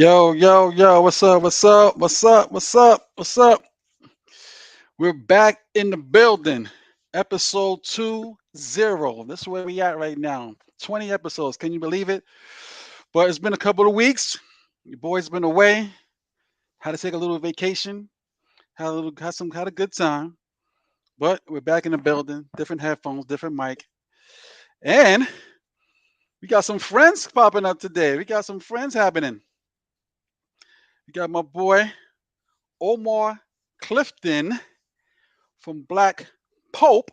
Yo, what's up? What's up? We're back in the building. Episode 20. This is where we at right now. 20 episodes. Can you believe it? But it's been a couple of weeks. Your boy's been away. Had to take a little vacation. Had a good time. But we're back in the building. Different headphones, different mic. And we got some friends popping up today. We got some friends happening. We got my boy Omar Clifton from Black Pope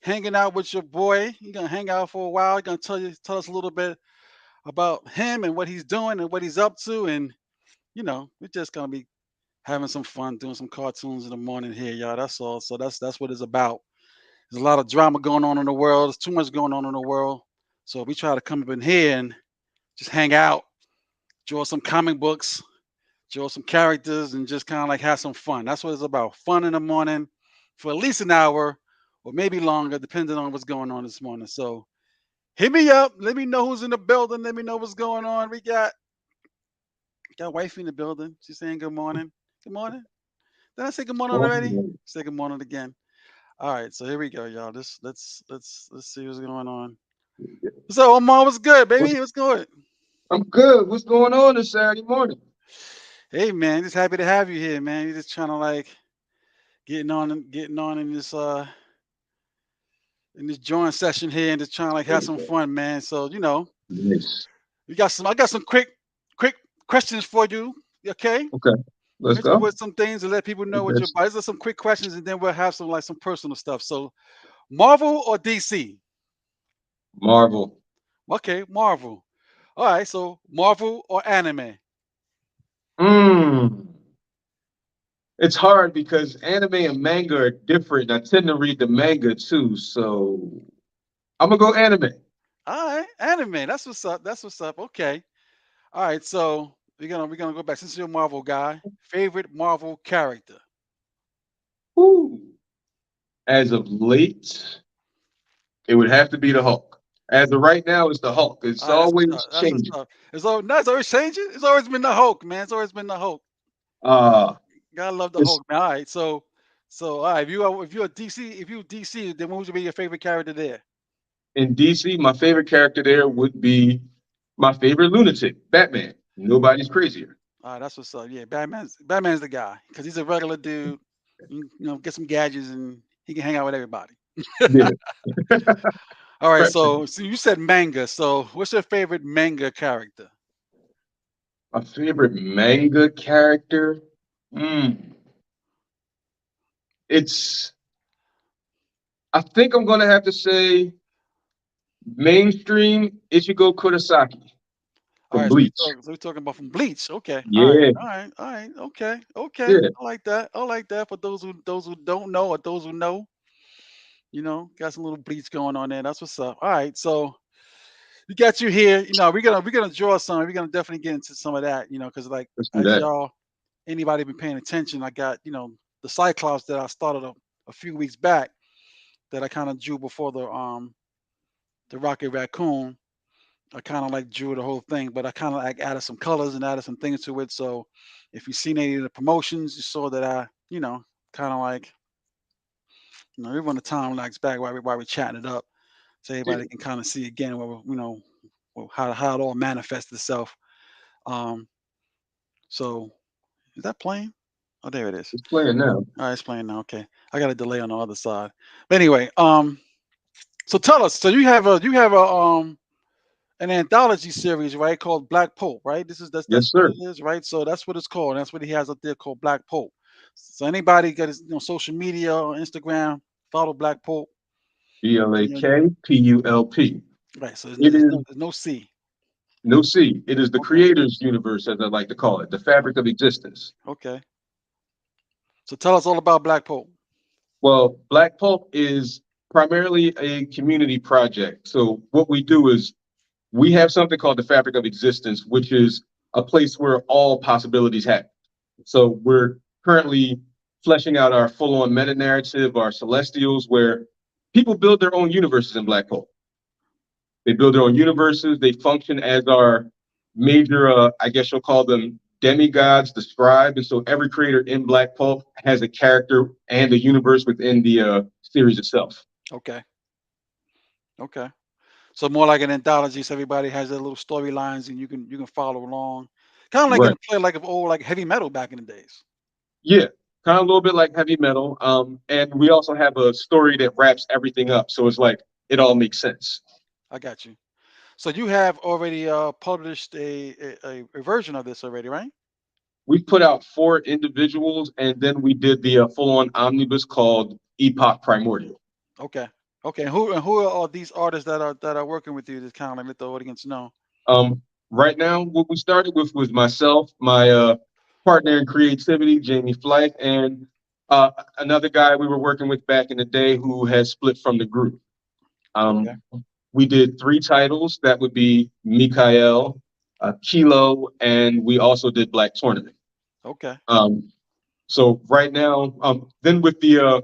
hanging out with your boy. You're gonna hang out for a while. You're gonna tell us a little bit about him and what he's doing and what he's up to. And we're just gonna be having some fun, doing some cartoons in the morning here, y'all. That's all. So that's what it's about. There's a lot of drama going on in the world. There's too much going on in the world. So we try to come up in here and just hang out, draw some comic books, draw some characters, and just kind of like have some fun. That's what it's about. Fun in the morning for at least an hour or maybe longer, depending on what's going on this morning. So hit me up. Let me know who's in the building. Let me know what's going on. We got wifey in the building. She's saying good morning. Good morning. Did I say good morning already? Say good morning again. All right, so here we go, y'all. Let's see what's going on. So Omar, what's good, baby? What's good? I'm good. What's going on this Saturday morning? Hey man, just happy to have you here, man. You're just trying to like getting on in this joint session here and just trying to like have some fun, man. So Nice. I got some quick questions for you. Okay, Okay, let's hit you go. with some things to let people know what you're That's about. These are some quick questions, and then we'll have some like some personal stuff. So, Marvel or DC? Marvel. Okay, Marvel. All right, so Marvel or anime? Mm. It's hard because anime and manga are different. I tend to read the manga too, so I'm gonna go anime. All right, anime. That's what's up. That's what's up. Okay. All right, so we're gonna go back. Since you're a Marvel guy, favorite Marvel character? Woo. As of late, it would have to be the Hulk. As of right now, it's the Hulk. It's All right, that's what's up. always That's what's changing. up. It's always changing. It's always been the Hulk, man. It's always been the Hulk. Uh Gotta love the it's Hulk, man. All right, so all right. If you're a DC, then what would be your favorite character there? in DC, my favorite character there would be my favorite lunatic, Batman. Nobody's crazier. All right, that's what's up. Yeah, Batman's the guy because he's a regular dude. Get some gadgets and he can hang out with everybody. Yeah. All right, Practically. so you said manga. So what's your favorite manga character? My favorite manga character? Mm, it's, I think I'm going to have to say mainstream Ichigo Kurosaki All from right, so we Bleach. talk, so we're talking about from Bleach. Okay, Yeah, all right, okay. yeah. I like that. I like that. For those who don't know or those who know, got some little Bleach going on there. That's what's up. All right, so we got you here. We're gonna draw some. We're gonna definitely get into some of that. Because like Let's do as that. y'all anybody been paying attention, I got the Cyclops that I started a few weeks back that I kind of drew before the Rocket Raccoon. I kind of like drew the whole thing, but I kind of like added some colors and added some things to it. So if you've seen any of the promotions, you saw that I, kind of like, we run the timelines back while we're chatting it up, so Yeah. everybody can kind of see again how it all manifests itself. Um, so is that playing? Oh, there it is. It's playing now. All right, it's playing now. Okay, I got a delay on the other side. But anyway, so tell us. So you have a an anthology series, right, called Black Pope, right? That's Yes, what sir. it is, right? So that's what it's called. That's what he has up there called Black Pope. So anybody got his social media or Instagram, follow Black Pope. You know, BLAKPULP. right. So It is there's no C. no C. It is the Okay. creator's universe, as I like to call it, the fabric of existence. Okay. So tell us all about Black Pope. Well, Black Pulp is primarily a community project. So what we do is we have something called the fabric of existence, which is a place where all possibilities happen. So we're currently fleshing out our full-on meta narrative, our celestials, where people build their own universes in Black Hole. They build their own universes. They function as our major, I guess you'll call them demigods, the scribe. And so every creator in Black Pulp has a character and a universe within the series itself. Okay. Okay. So more like an anthology, so everybody has their little storylines, and you can follow along. Kind of like in Right. a play like of old like heavy metal back in the days. Yeah. Kind of a little bit like heavy metal. And we also have a story that wraps everything up. So it's like it all makes sense. I got you. So you have already published a version of this already, right? We put out four individuals, and then we did the full-on omnibus called Epoch Primordial. Okay. Okay. And who are all these artists that are working with you to kind of like let the audience know? Right now, what we started with was myself, my partner in creativity, Jamie Flight, and another guy we were working with back in the day who has split from the group. Okay. Um, we did three titles. That would be Mikael, Kilo, and we also did Black Tournament. Okay. Um, so right now, then with the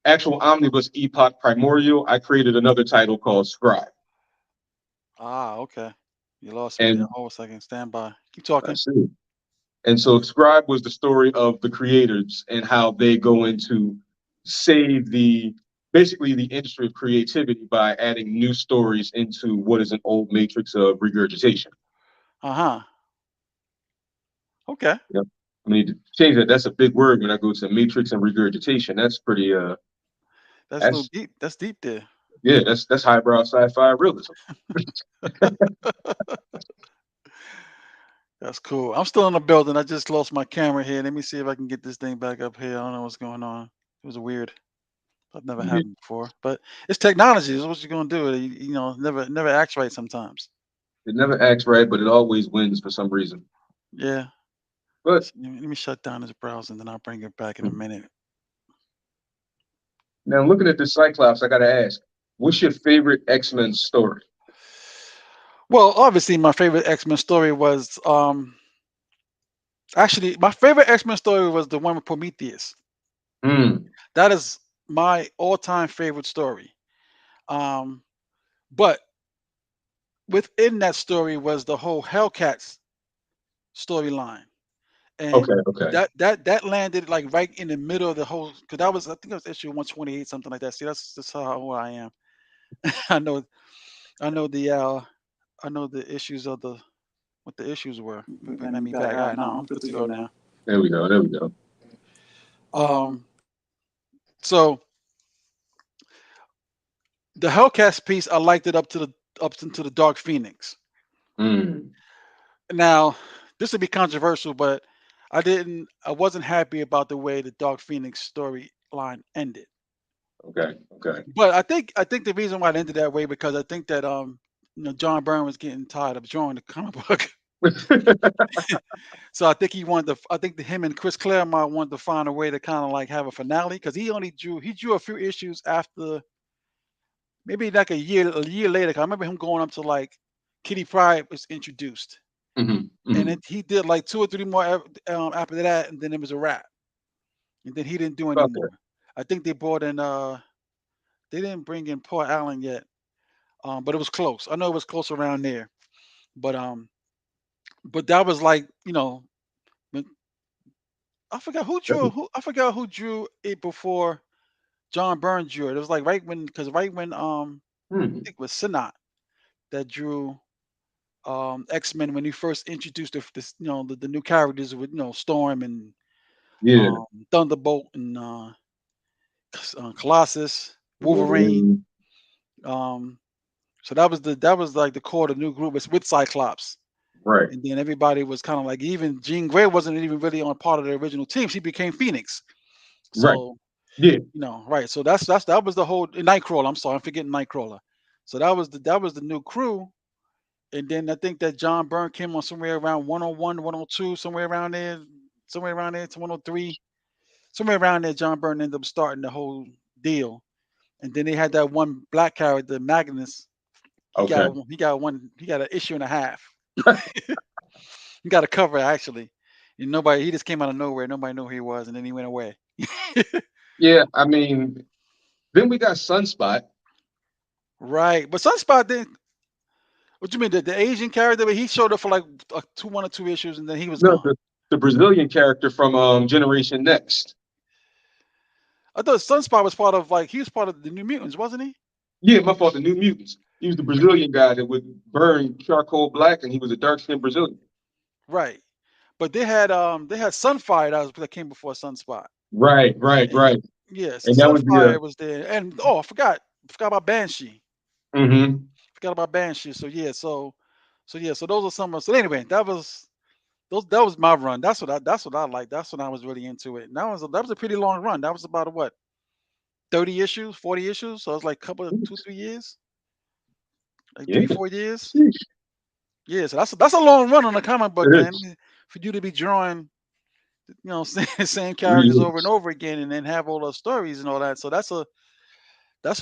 actual omnibus Epoch Primordial, I created another title called Scribe. Ah, okay. You lost me there. And Hold a second. Stand by. Keep I talking. see. And so Scribe was the story of the creators and how they go into save the basically the industry of creativity by adding new stories into what is an old matrix of regurgitation. Uh-huh. Okay. Yep. I mean to change that, that's a big word when I go to matrix and regurgitation. That's pretty That's a little that's deep. That's deep there. yeah, that's highbrow sci-fi realism. That's cool. I'm still in the building. I just lost my camera here. Let me see if I can get this thing back up here. I don't know what's going on. It was weird. I've never Yeah, happened before. But it's technology. Is what you're gonna do. Never acts right sometimes. it never acts right, but it always wins for some reason. Yeah. But Let me shut down this browser and then I'll bring it back in a minute. now looking at the Cyclops, I gotta ask, what's your favorite X-Men story? Well, obviously my favorite X-Men story was actually my favorite X-Men story was the one with Prometheus. Hmm. That is my all-time favorite story. Um, but within that story was the whole Hellcats storyline, Okay, and okay. that landed like right in the middle of the whole. Because that was I think it was issue 128, something like that. See, that's how old I am. I know I know the I know the issues of the what the issues were. Let me back. All right, now I'm good to go now. There we go. There we go. Um, so the Hellcats piece, I liked it up into the Dark Phoenix. Mm, Now, this would be controversial, but I wasn't happy about the way the Dark Phoenix storyline ended. okay, okay. But I think the reason why it ended that way because I think that John Byrne was getting tired of drawing the comic book. So I think I think him and Chris Claremont wanted to find a way to kind of like have a finale because he drew a few issues after maybe like a year later. 'Cause I remember him going up to like Kitty Pryde was introduced, Hmm, and hmm. then he did like two or three more after that, and then it was a wrap, and then he didn't do any Okay, more. I think they brought in they didn't bring in Paul Allen yet, but it was close. I know it was close around there, but that was like when- I forgot who drew it before John Byrne drew it. It was like right when I hmm. think it was Sinnott that drew X-Men when he first introduced the new characters with Storm and Yeah. Thunderbolt and Colossus, Wolverine. Wolverine. Um, so that was like the core of the new group. It's with Cyclops, Right, and then everybody was kind of like even Jean Grey wasn't even really on part of the original team. She became Phoenix. right. So Yeah. right. So that was the whole Nightcrawler. I'm sorry, I'm forgetting Nightcrawler. So that was the new crew. And then I think that John Byrne came on somewhere around 101, 102, somewhere around there to 103, somewhere around there. John Byrne ended up starting the whole deal. And then they had that one black character, Magnus. He Okay. got he got an issue and a half. He got a cover actually. And he just came out of nowhere. Nobody knew who he was, and then he went away. Yeah. I mean, then we got Sunspot. Right. But Sunspot didn't. What you mean the Asian character? But he showed up for like one or two issues, and then he was No, gone. the Brazilian character from Generation Next. I thought Sunspot was part of like he was part of the New Mutants, wasn't he? Yeah, my fault. The New Mutants. He was the Brazilian guy that would burn charcoal black, and he was a dark skinned Brazilian. Right. But they had Sunfire that came before Sunspot. Right, right, And right. yeah, so And that was the Sunfire was there. And oh, I forgot about Banshee. mm-hmm. Forgot about Banshee. So yeah, so those are some of so anyway, that was my run. That's what I like. That's when I was really into it. And that was a pretty long run. That was about a what 30 issues, 40 issues. So it was like a couple of 2, 3 years, like Yeah. 3, 4 years. Sheesh. Yeah, so that's a long run on a comic book, It man. is For you to be drawing, same three characters over and years. over again, and then have all those stories and all that. So that's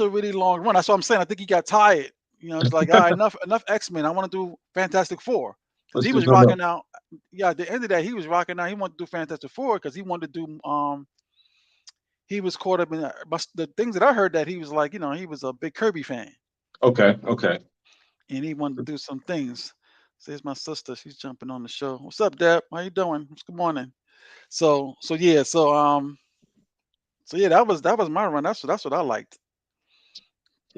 a really long run. That's what I'm saying. I think he got tired. He's like, all right, enough X Men. I want to do Fantastic Four because Let's he do was something else. rocking out. Yeah, at the end of that, he was rocking out. He wanted to do Fantastic Four because he wanted to do. He was caught up in but the things that I heard that he was like, he was a big Kirby fan Okay, okay. and he wanted to do some things. Says my sister, she's jumping on the show. What's up, Deb? How you doing? Good morning. So yeah, that was my run. That's what I liked.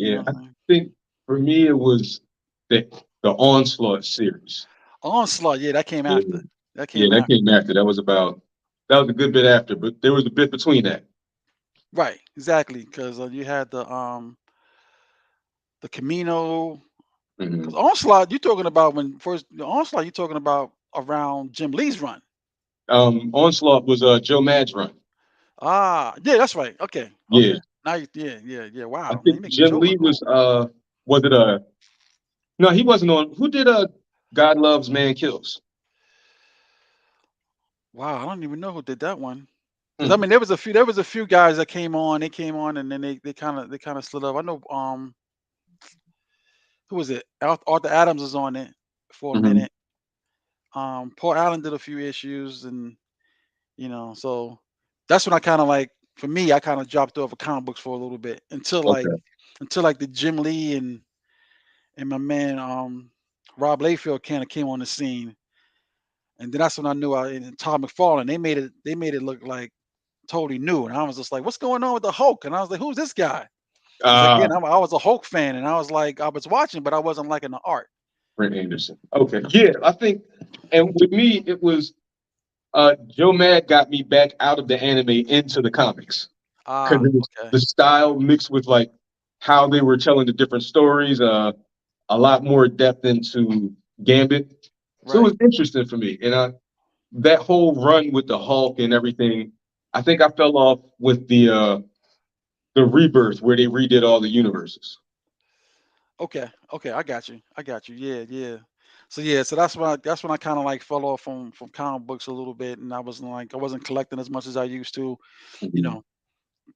You know Yeah, what I I'm saying? think for me it was the the Onslaught series. Onslaught, yeah, that came Yeah, after. That yeah, came that after. came after. That was a good bit after, but there was a bit between that. Right, exactly. Because you had the Camino. Because Hmm. Onslaught, you talking about when first the Onslaught, you talking about around Jim Lee's run. Onslaught was Joe Mad's run. Ah, yeah, that's right. Okay, Yeah, okay. Now, yeah. I Wow, man, you think making Jim Joe Lee look old. was it no, he wasn't on. Who did God Loves Man Kills? Wow, I don't even know who did that one. Because I Hmm. mean, there was a few guys that came on. They came on, and then they kind of slid up. I know who was it? Arthur Adams was on it for a Hmm. minute. Paul Allen did a few issues, and so that's when I kind of like for me, I kind of dropped off of comic books for a little bit Okay. until like the Jim Lee and my man Rob Layfield kind of came on the scene, and then that's when I knew and Todd McFarlane they made it look like totally new, and I was just like, what's going on with the Hulk? And I was like, who's this guy? Because Uh, again, I was a Hulk fan, and I was like, I was watching, but I wasn't liking the art. Brent Anderson. Okay. Yeah, I think, and with me, it was Joe Mad got me back out of the anime into the comics because Ah, it was okay, the style mixed with like how they were telling the different stories, a lot more depth into Gambit. So it right. was interesting for me. And that whole run with the Hulk and everything, I think I fell off with the rebirth where they redid all the universes. Okay, okay, I got you. I got you. Yeah, yeah. So that's when I kind of like fell off from comic books a little bit, and I wasn't collecting as much as I used to. You Mhm. know,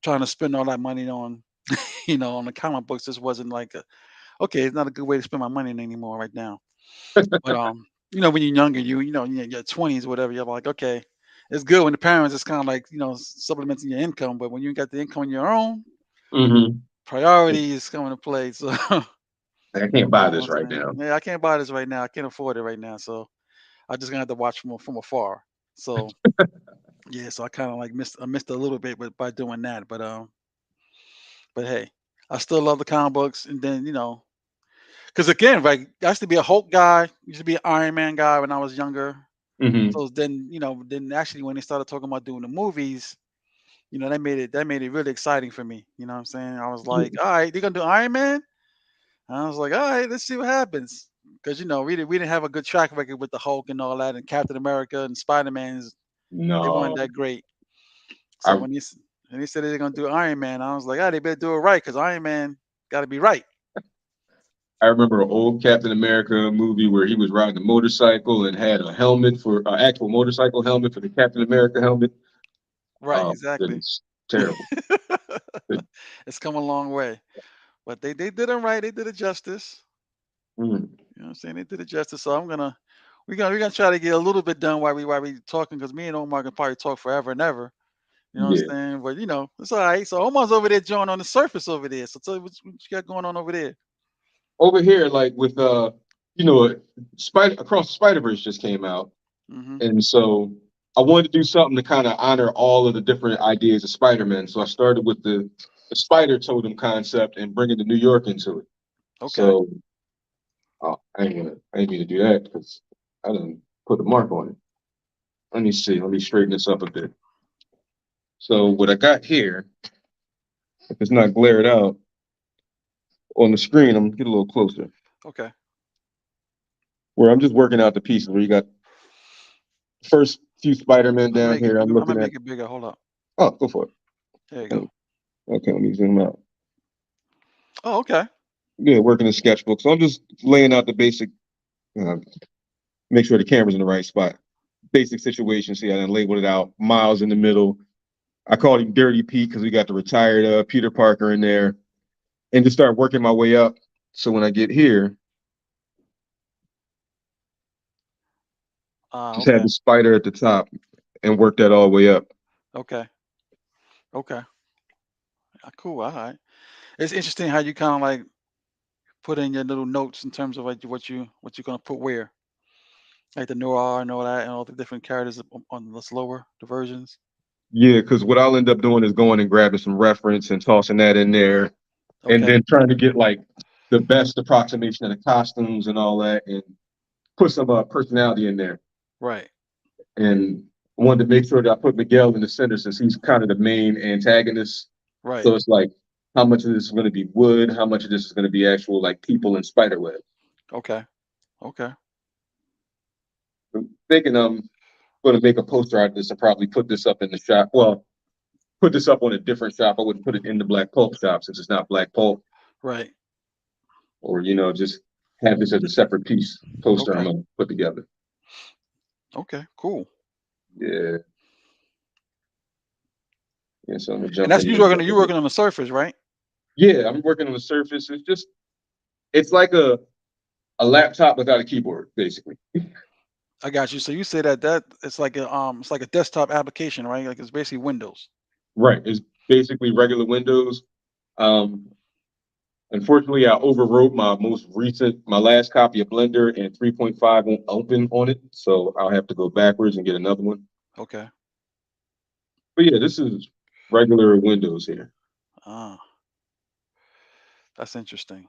trying to spend all that money on on the comic books just wasn't like okay, it's not a good way to spend my money anymore right now. But when you're younger, your 20s or whatever, you're like, okay, it's good when the parents it's kind of like supplementing your income, but when you got the income on your own, Mhm. priorities come into play. So I can't you buy know what this I'm right saying? now. Yeah, I can't buy this right now. I can't afford it right now. So I just gonna have to watch from afar. So yeah, so I kind of like missed a little bit by doing that. But hey, I still love the comic books. And then because again, right, I used to be a Hulk guy, used to be an Iron Man guy when I was younger. Hmm. So then actually when they started talking about doing the movies, that made it really exciting for me. You know what I'm saying? I was like, all right, they're gonna do Iron Man. And I was like, all right, let's see what happens. Because we didn't have a good track record with the Hulk and all that, and Captain America and Spider Man's they weren't No, that great. So I when they said they're gonna do Iron Man, I was like, they better do it right because Iron Man got to be right. I remember an old Captain America movie where he was riding a motorcycle and had a helmet for an actual motorcycle helmet for the Captain America helmet. Right, Oh exactly. goodness, terrible. It's come a long way, but they did it right. They did it justice. Mm, You know what I'm saying? They did it justice. So we're gonna try to get a little bit done while we talking because me and Omar can probably talk forever and ever. You know what yeah. I'm saying? But it's all right. So Omar's over there joining on the surface over there. So tell me what you got going on over there. Over here, like with you know, Spider Across the Spider Verse just came out, Mm-hmm. and so I wanted to do something to kind of honor all of the different ideas of Spider-Man. So I started with the spider totem concept and bringing the New York into it. Okay. So I ain't mean to do that because I didn't put a mark on it. Let me see. Let me straighten this up a bit. So what I got here, if it's not glared out on the screen, I'm gonna get a little closer. Okay. Where I'm just working out the pieces. Where you got the first few Spider-Man I'm gonna down make it. here. I'm I'm gonna looking at. make it bigger. Hold up. Oh, go for it. There you go. Oh, okay, let me zoom out. Oh, okay. Yeah, working in sketchbook. So I'm just laying out the basic. Uh, Make sure the camera's in the right spot. Basic situation. See, I done labeled it out. Miles in the middle. I called him Dirty Pete because we got the retired Peter Parker in there, and just start working my way up. So when I get here, just had Okay. the spider at the top and work that all the way up. Okay. Okay. Cool. All right. It's interesting how you kind of like put in your little notes in terms of like what you're gonna put where, like the noir and all that, and all the different characters on the slower the versions. Yeah, because what I'll end up doing is going and grabbing some reference and tossing that in there, and Okay. then trying to get like the best approximation of the costumes and all that, and put some personality in there. Right. And I wanted to make sure that I put Miguel in the center since he's kind of the main antagonist. Right. So it's like, how much of this is going to be wood? How much of this is going to be actual like people in spider web? Okay. Okay. I'm thinking I'm going to make a poster out of this and probably put this up in the shop. Well, put this up on a different shop. I wouldn't put it in the Black Pulp shop since it's not Black Pulp, Right. or just have this as a separate piece poster I'm Okay. going to put together. Okay. Cool. Yeah, yeah. So I'm gonna And jump that's into that a you bit. working on the surface, right? Yeah, I'm working on the surface. It's like a laptop without a keyboard, basically. I got you. So you say that it's like a desktop application, right? Like it's basically Windows. Right. It's basically regular Windows. Um, Unfortunately, I overwrote my last copy of Blender, and 3.5 won't open on it, so I'll have to go backwards and get another one. Okay. But yeah, this is regular Windows here. Ah, that's interesting.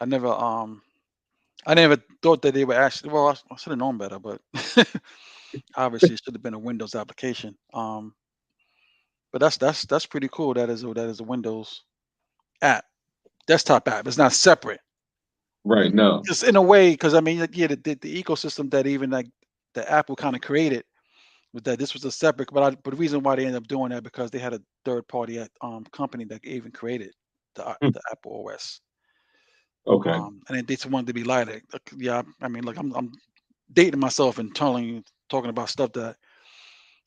I never I never thought that they would actually. Well, I should have known better, but obviously it should have been a Windows application. But that's pretty cool. That is a Windows app, desktop app. It's not separate. Right now. Just in a way, because I mean, like, yeah, the ecosystem that even like the Apple kind of created was that this was a separate. But the reason why they ended up doing that because they had a third party company that even created Hmm. the Apple OS. Okay. And they just wanted to be lighter. Like, yeah, I mean, like I'm dating myself and talking about stuff that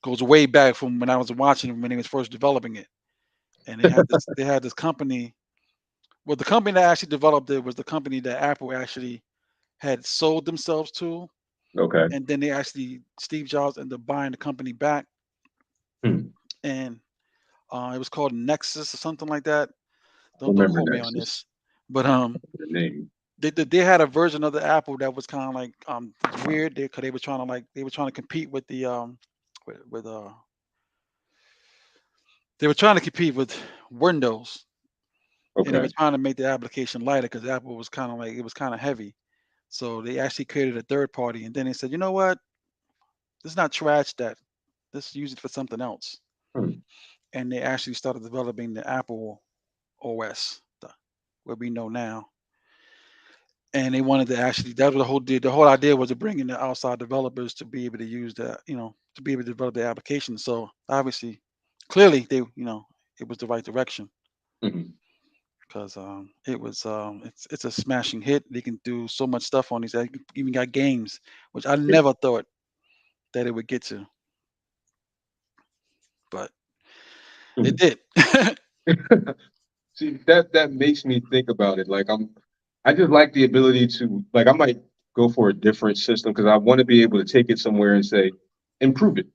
goes way back from when I was watching it when they was first developing it. And they had this company. Well, the company that actually developed it was the company that Apple actually had sold themselves to, Okay. and then they actually Steve Jobs ended up buying the company back, Hmm. and it was called Nexus or something like that. Don't Remember quote me on Nexus, this, but the name. they had a version of the Apple that was kind of like weird because they were trying to compete with the with they were trying to compete with Windows, and they were Okay. trying to make the application lighter because Apple was kind of like it was kind of heavy. So they actually created a third party, and then they said, you know what, let's not trash that. Let's use it for something else. Hmm. And they actually started developing the Apple OS, what we know now. And they wanted to actually that was the whole idea was to bring in the outside developers to be able to use that, to be able to develop the application. So obviously, clearly it was the right direction Mhm. because it's a smashing hit. They can do so much stuff on these. They even got games, which I never thought that it would get to, but it Mhm. did. See, that makes me think about it. I just like the ability to like I might go for a different system because I want to be able to take it somewhere and say improve it.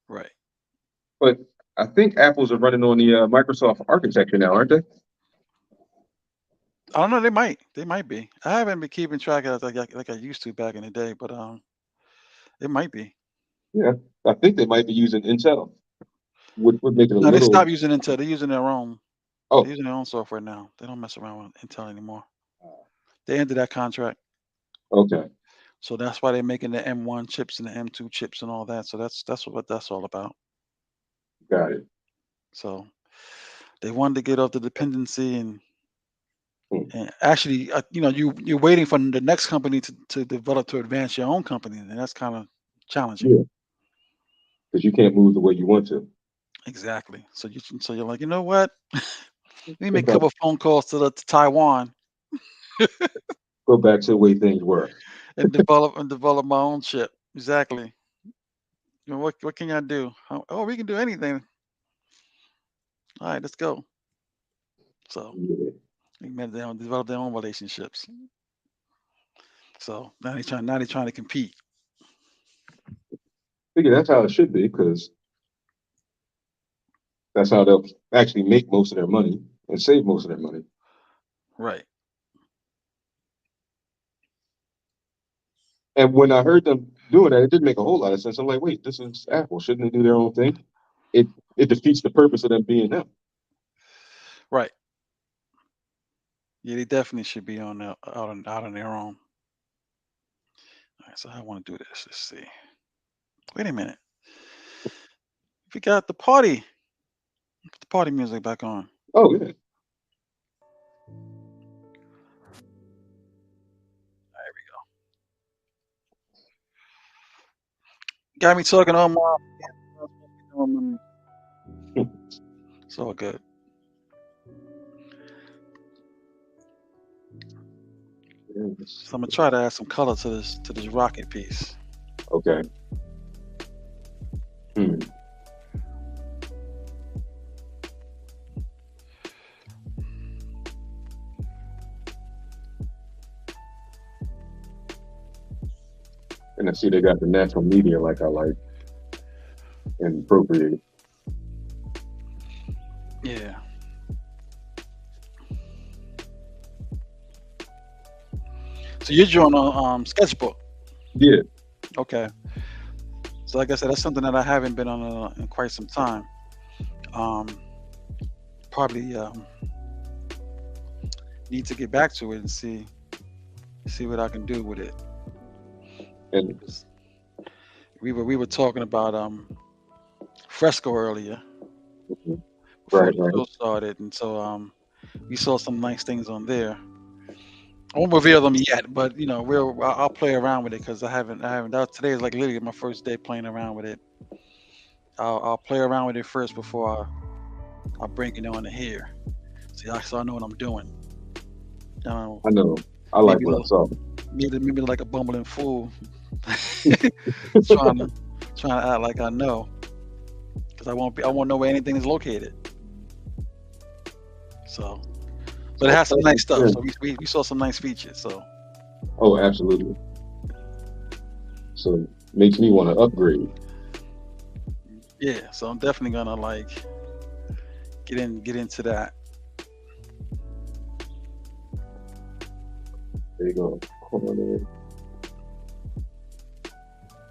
Right. But I think Apples are running on the Microsoft architecture now, aren't they? I don't know. They might. They might be. I haven't been keeping track of it like I used to back in the day, but it might be. Yeah, I think they might be using Intel, which would make it a No, they little. stopped using Intel. They're using their own. They're Oh, using their own software now. They don't mess around with Intel anymore. They ended that contract, okay, so that's why they're making the M1 chips and the M2 chips and all that. So that's what that's all about. got it. So they wanted to get off the dependency Hmm. and actually, you're waiting for the next company to develop to advance your own company, and that's kind of challenging. Yeah, because you can't move the way you want to. Exactly. So you're like, you know what? Let me make a Okay. couple of phone calls to Taiwan Go back to the way things were. and develop my own chip. Exactly. What can y'all do? Oh, we can do anything. All right, let's go. So Yeah. they made develop their own relationships. So now they trying to compete. Figure that's how it should be, because that's how they'll actually make most of their money and save most of their money. Right. And when I heard them doing that, it didn't make a whole lot of sense. I'm like, wait, this is Apple. Shouldn't they do their own thing? It it defeats the purpose of them being them. Right. Yeah, they definitely should be out on their own. All right, so I want to do this. Let's see. Wait a minute. We got the party. Put the party music back on. Oh yeah. Got me talking all my. It's all good. Yes. So I'm gonna try to add some color to this rocket piece. Okay. Hmm. And I see they got the natural media like I like and Procreate. Yeah. So you're drawing on sketchbook. Yeah. Okay. So like I said, that's something that I haven't been on in quite some time. Um, Probably need to get back to it and see what I can do with it. And 'Cause we were talking about fresco earlier before right, the right. show started, and so we saw some nice things on there. I won't reveal them yet, but I'll play around with it because I haven't. Today is like literally my first day playing around with it. I'll play around with it first before I bring it on to here. So I know what I'm doing. Um, I know. I like maybe what I saw. maybe like a bumbling fool, trying to trying to act like I know, because I won't know where anything is located. So, but it has some nice stuff. Yeah. So we saw some nice features. So Oh, absolutely. So makes me want to upgrade. yeah, so I'm definitely gonna like get into that. There you go. Corner.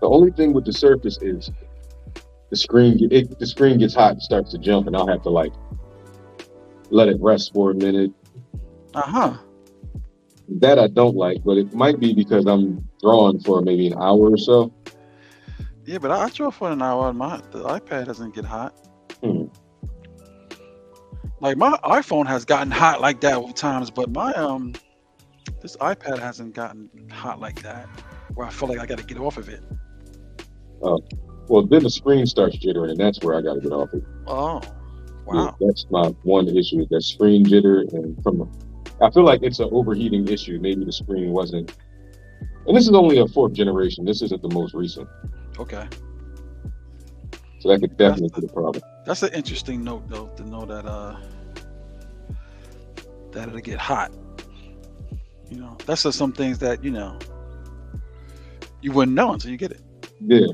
The only thing with the Surface is the screen gets hot and starts to jump, and I'll have to like let it rest for a minute. Uh-huh. That I don't like, but it might be because I'm drawing for maybe an hour or so. Yeah, but I draw for an hour and the iPad doesn't get hot. Hmm. Like my iPhone has gotten hot like that with times, but my this iPad hasn't gotten hot like that where I feel like I got to get off of it. Uh, well, then the screen starts jittering, and that's where I got to get off it. Oh, Yeah, wow. that's my one issue is that screen jitter, and I feel like it's an overheating issue. Maybe the screen wasn't, and this is only a fourth generation. This isn't the most recent, Okay. so that could That's definitely the, be a problem. that's an interesting note though to know that it'll get hot. That's just some things that you wouldn't know until you get it. Yeah,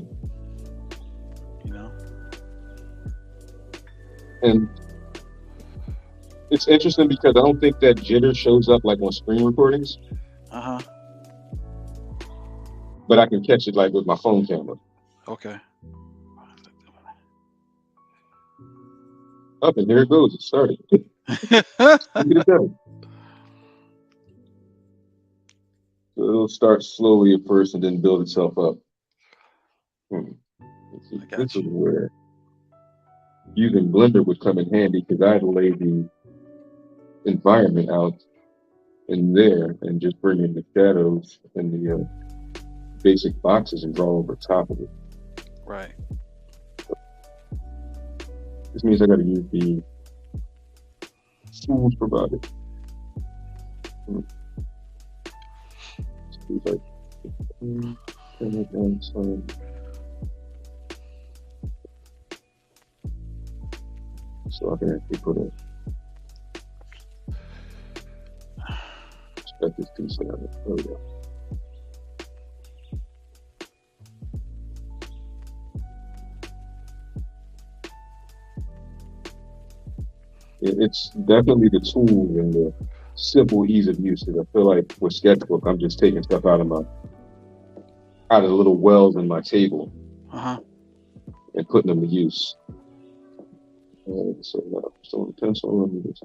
You know. and It's interesting because I don't think that jitter shows up like on screen recordings, Uh huh. but I can catch it like with my phone camera. Okay. Up and here it goes. It started. Look at it go. So it'll start slowly at first and then build itself up. Hmm. Let's see. I This got is you. where using Blender would come in handy because I'd lay the environment out in there and just bring in the shadows and the basic boxes and draw over top of it. Right. This means I got to use the tools provided. Hmm. It's like, turn it down some. So I can actually put a set this piece out. There we go. It's definitely the tool and the simple ease of use. 'Cause I feel like with Sketchbook, I'm just taking stuff out of the little wells in my table Uh huh. and putting them to use. So now, so the pencil, let me just.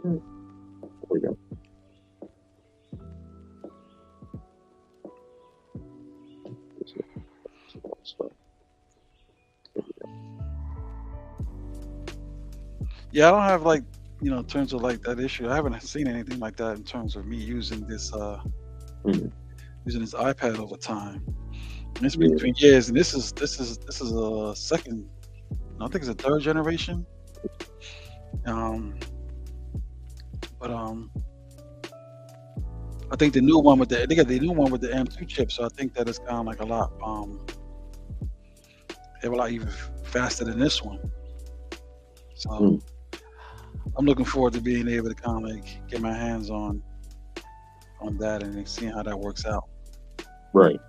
There we go. Yeah, I don't have like in terms of like that issue. I haven't seen anything like that in terms of me using this Mhm. using this iPad over time. And it's been Yeah, 3 years, and this is a second. No, I think it's a third generation. Um, but I think the new one with they got the new one with the M2 chip, so I think that it's kind of like a lot a lot even faster than this one. So mm, I'm looking forward to being able to kind of like get my hands on that and then seeing how that works out. right.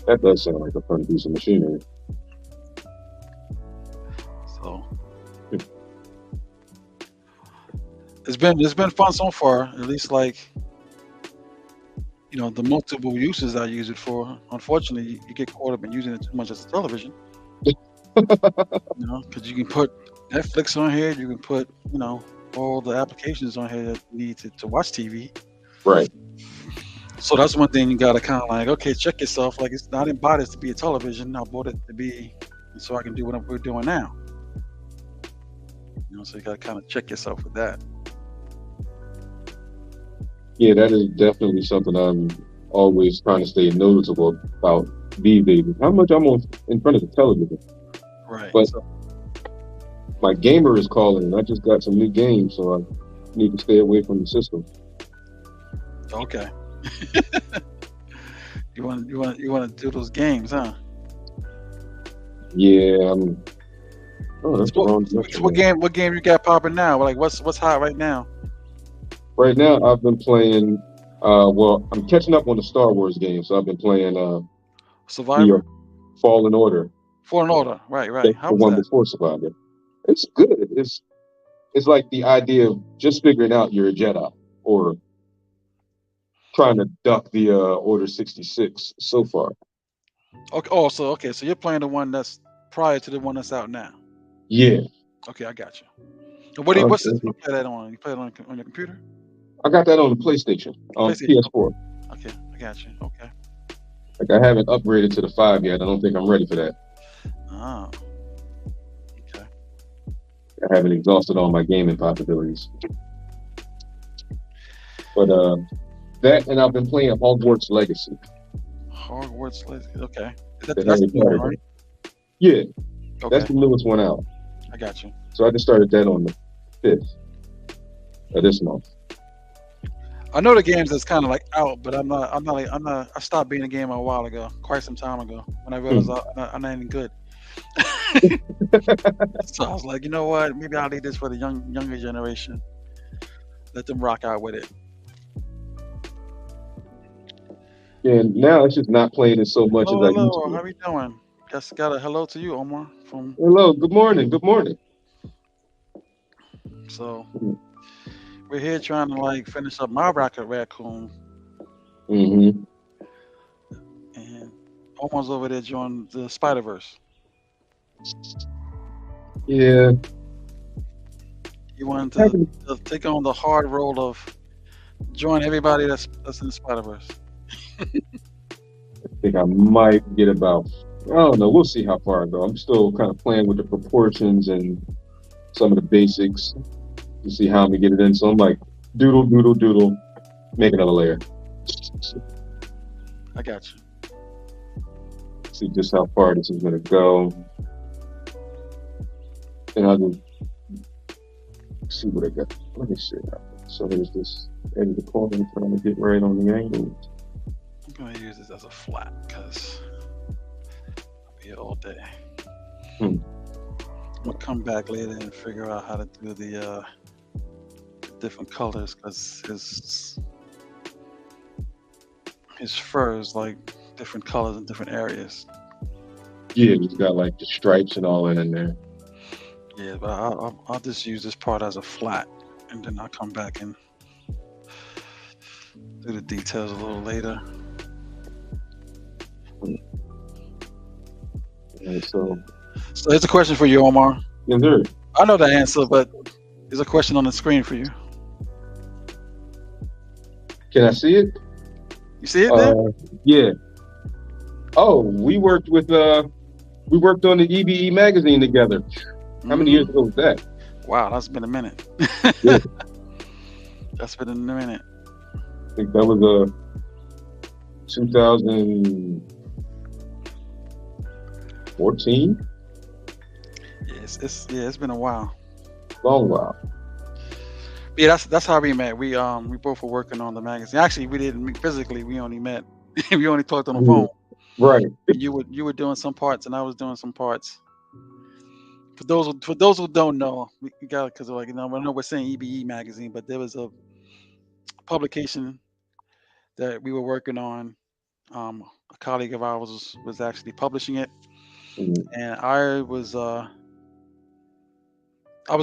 That does sound like a fun piece of machinery. So Mm. it's been fun so far. At least like the multiple uses I use it for. Unfortunately, you get caught up in using it too much as a television. Because you can put Netflix on here, you can put all the applications on here that you need to watch TV. Right. So that's one thing you gotta kind of like, okay, check yourself. Like I didn't buy this to be a television. I bought it to be so I can do what we're doing now. So you gotta kind of check yourself with that. Yeah, that is definitely something I'm always trying to stay noticeable about these days. How much I'm on in front of the television. Right. But So my gamer is calling, and I just got some new games, so I need to stay away from the system. okay. You want to do those games, huh? Yeah, oh, that's So the what, wrong so direction, what man. game what game you got popping now? Like what's hot right now? Right now, I've been playing. Well, I'm catching up on the Star Wars games, so I've been playing the Survivor? Fallen Order. Fallen Order. Right, right. That's How the was one that? before Survivor. It's good. It's like the idea of just figuring out you're a Jedi or trying to duck the Order 66 so far. Okay. Oh, so you're playing the one that's prior to the one that's out now. Yeah. Okay, I got you. And what system you Okay. play that on? You play it on your computer? I got that on the PlayStation, on PlayStation. PS4. Okay, I got you. Okay. Like I haven't upgraded to the 5 yet. I don't think I'm ready for that. Oh, okay. I haven't exhausted all my gaming possibilities. But that and I've been playing Hogwarts Legacy, Hogwarts Legacy. Okay. the That's Harry the new one, Potter right? game. Yeah, that's Okay, the newest one out. I got you. So I just started that on the 5th of this month. I know the games that's kind of like out, but I'm not. I'm not. Like, I'm not. I stopped being a gamer a while ago, quite some time ago, when I realized Hmm. I'm not even good. So I was like, you know what? Maybe I'll leave this for the younger generation. Let them rock out with it. And now it's just not playing it so much as Hello, I used hello. to. How you doing? Just got a hello to you, Omar. From Hello, good morning, good morning. So we're here trying to like finish up my Rocket Raccoon, Mm-hmm. and almost over there joining the Spider Verse. Yeah. You wanted I to take on the hard role of join everybody that's in the Spider Verse. think I might get about. I don't know. We'll see how far I go. I'm still kind of playing with the proportions and some of the basics to see how I'm gonna get it in. So I'm like, doodle, doodle, doodle, make another layer. I got you. See just how far this is gonna go, and I'll just see what I got. Let me see. So there's this edge of the corner I'm trying to get right on the angle. I'm gonna use this as a flat because I'll be here all day. Hmm. I'm gonna come back later and figure out how to do the different colors because his fur is like different colors in different areas. Yeah, it's got like the stripes and all that in there. Yeah, but I'll just use this part as a flat, and then I'll come back and do the details a little later. And so here's a question for you, Omar. yes, sir. I know the answer, but there's a question on the screen for you. Can I see it? You see it there? Yeah. Oh, we worked on the EBE magazine together. How many years ago was that? Wow, that's been a minute. Yeah. That's been a minute. I think that was 2014. It's been a while. Long while. Yeah, that's how we met. We both were working on the magazine. Actually, we didn't meet physically. We only met. We only talked on the phone. Right. You were doing some parts, and I was doing some parts. For those who don't know, we got because like I know we're saying EBE magazine, but there was a publication that we were working on. A colleague of ours was actually publishing it, Mhm. and I was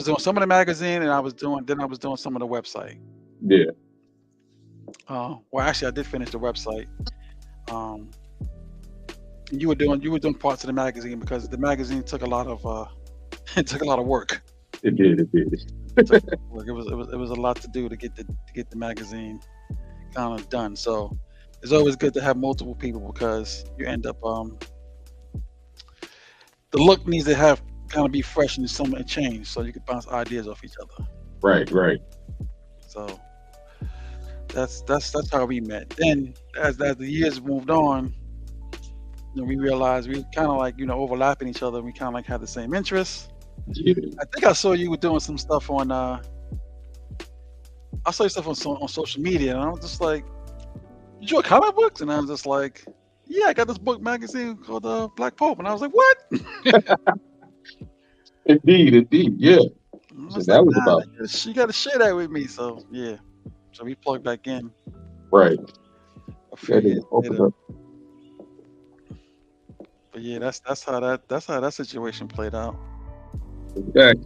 doing some of the magazine, and I was doing some of the website. Yeah. Well, actually, I did finish the website. Um, you were doing parts of the magazine because the magazine took a lot of it took a lot of work. It did. It was a lot to do to get the magazine kind of done. So it's always good to have multiple people because you end up the look needs to have kind of be fresh and somewhat change so you can bounce ideas off each other. Right. So that's how we met. Then as the years moved on, we realized we kind of like overlapping each other. We kind of like had the same interests. Yeah. I think I saw you were doing some stuff on. I saw your stuff on social media, and I was just like, "You draw comic books?" And I was just like, "Yeah, I got this book magazine called Black Pope," and I was like, "What?" Indeed. Yeah. I So was that like, was "Nah, about you got to share that with me." So yeah, so we plugged back in right. a few That years didn't open later. up. But yeah, that's how that situation played out. Back.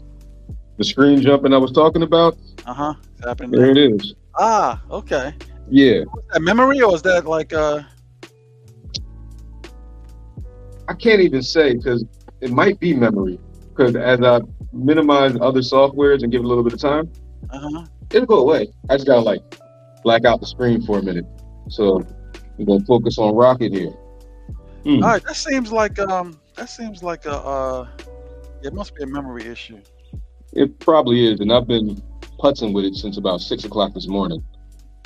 The screen jumping I was talking about. It's happening There now. it is. Okay. Yeah. Is that memory or is that like I can't even say because it might be memory. Because as I minimize other softwares and give it a little bit of time, it'll go away. I just gotta like black out the screen for a minute. So we're gonna focus on Rocket here. All right, that seems like it must be a memory issue. It probably is, and I've been putzing with it since about 6 o'clock this morning.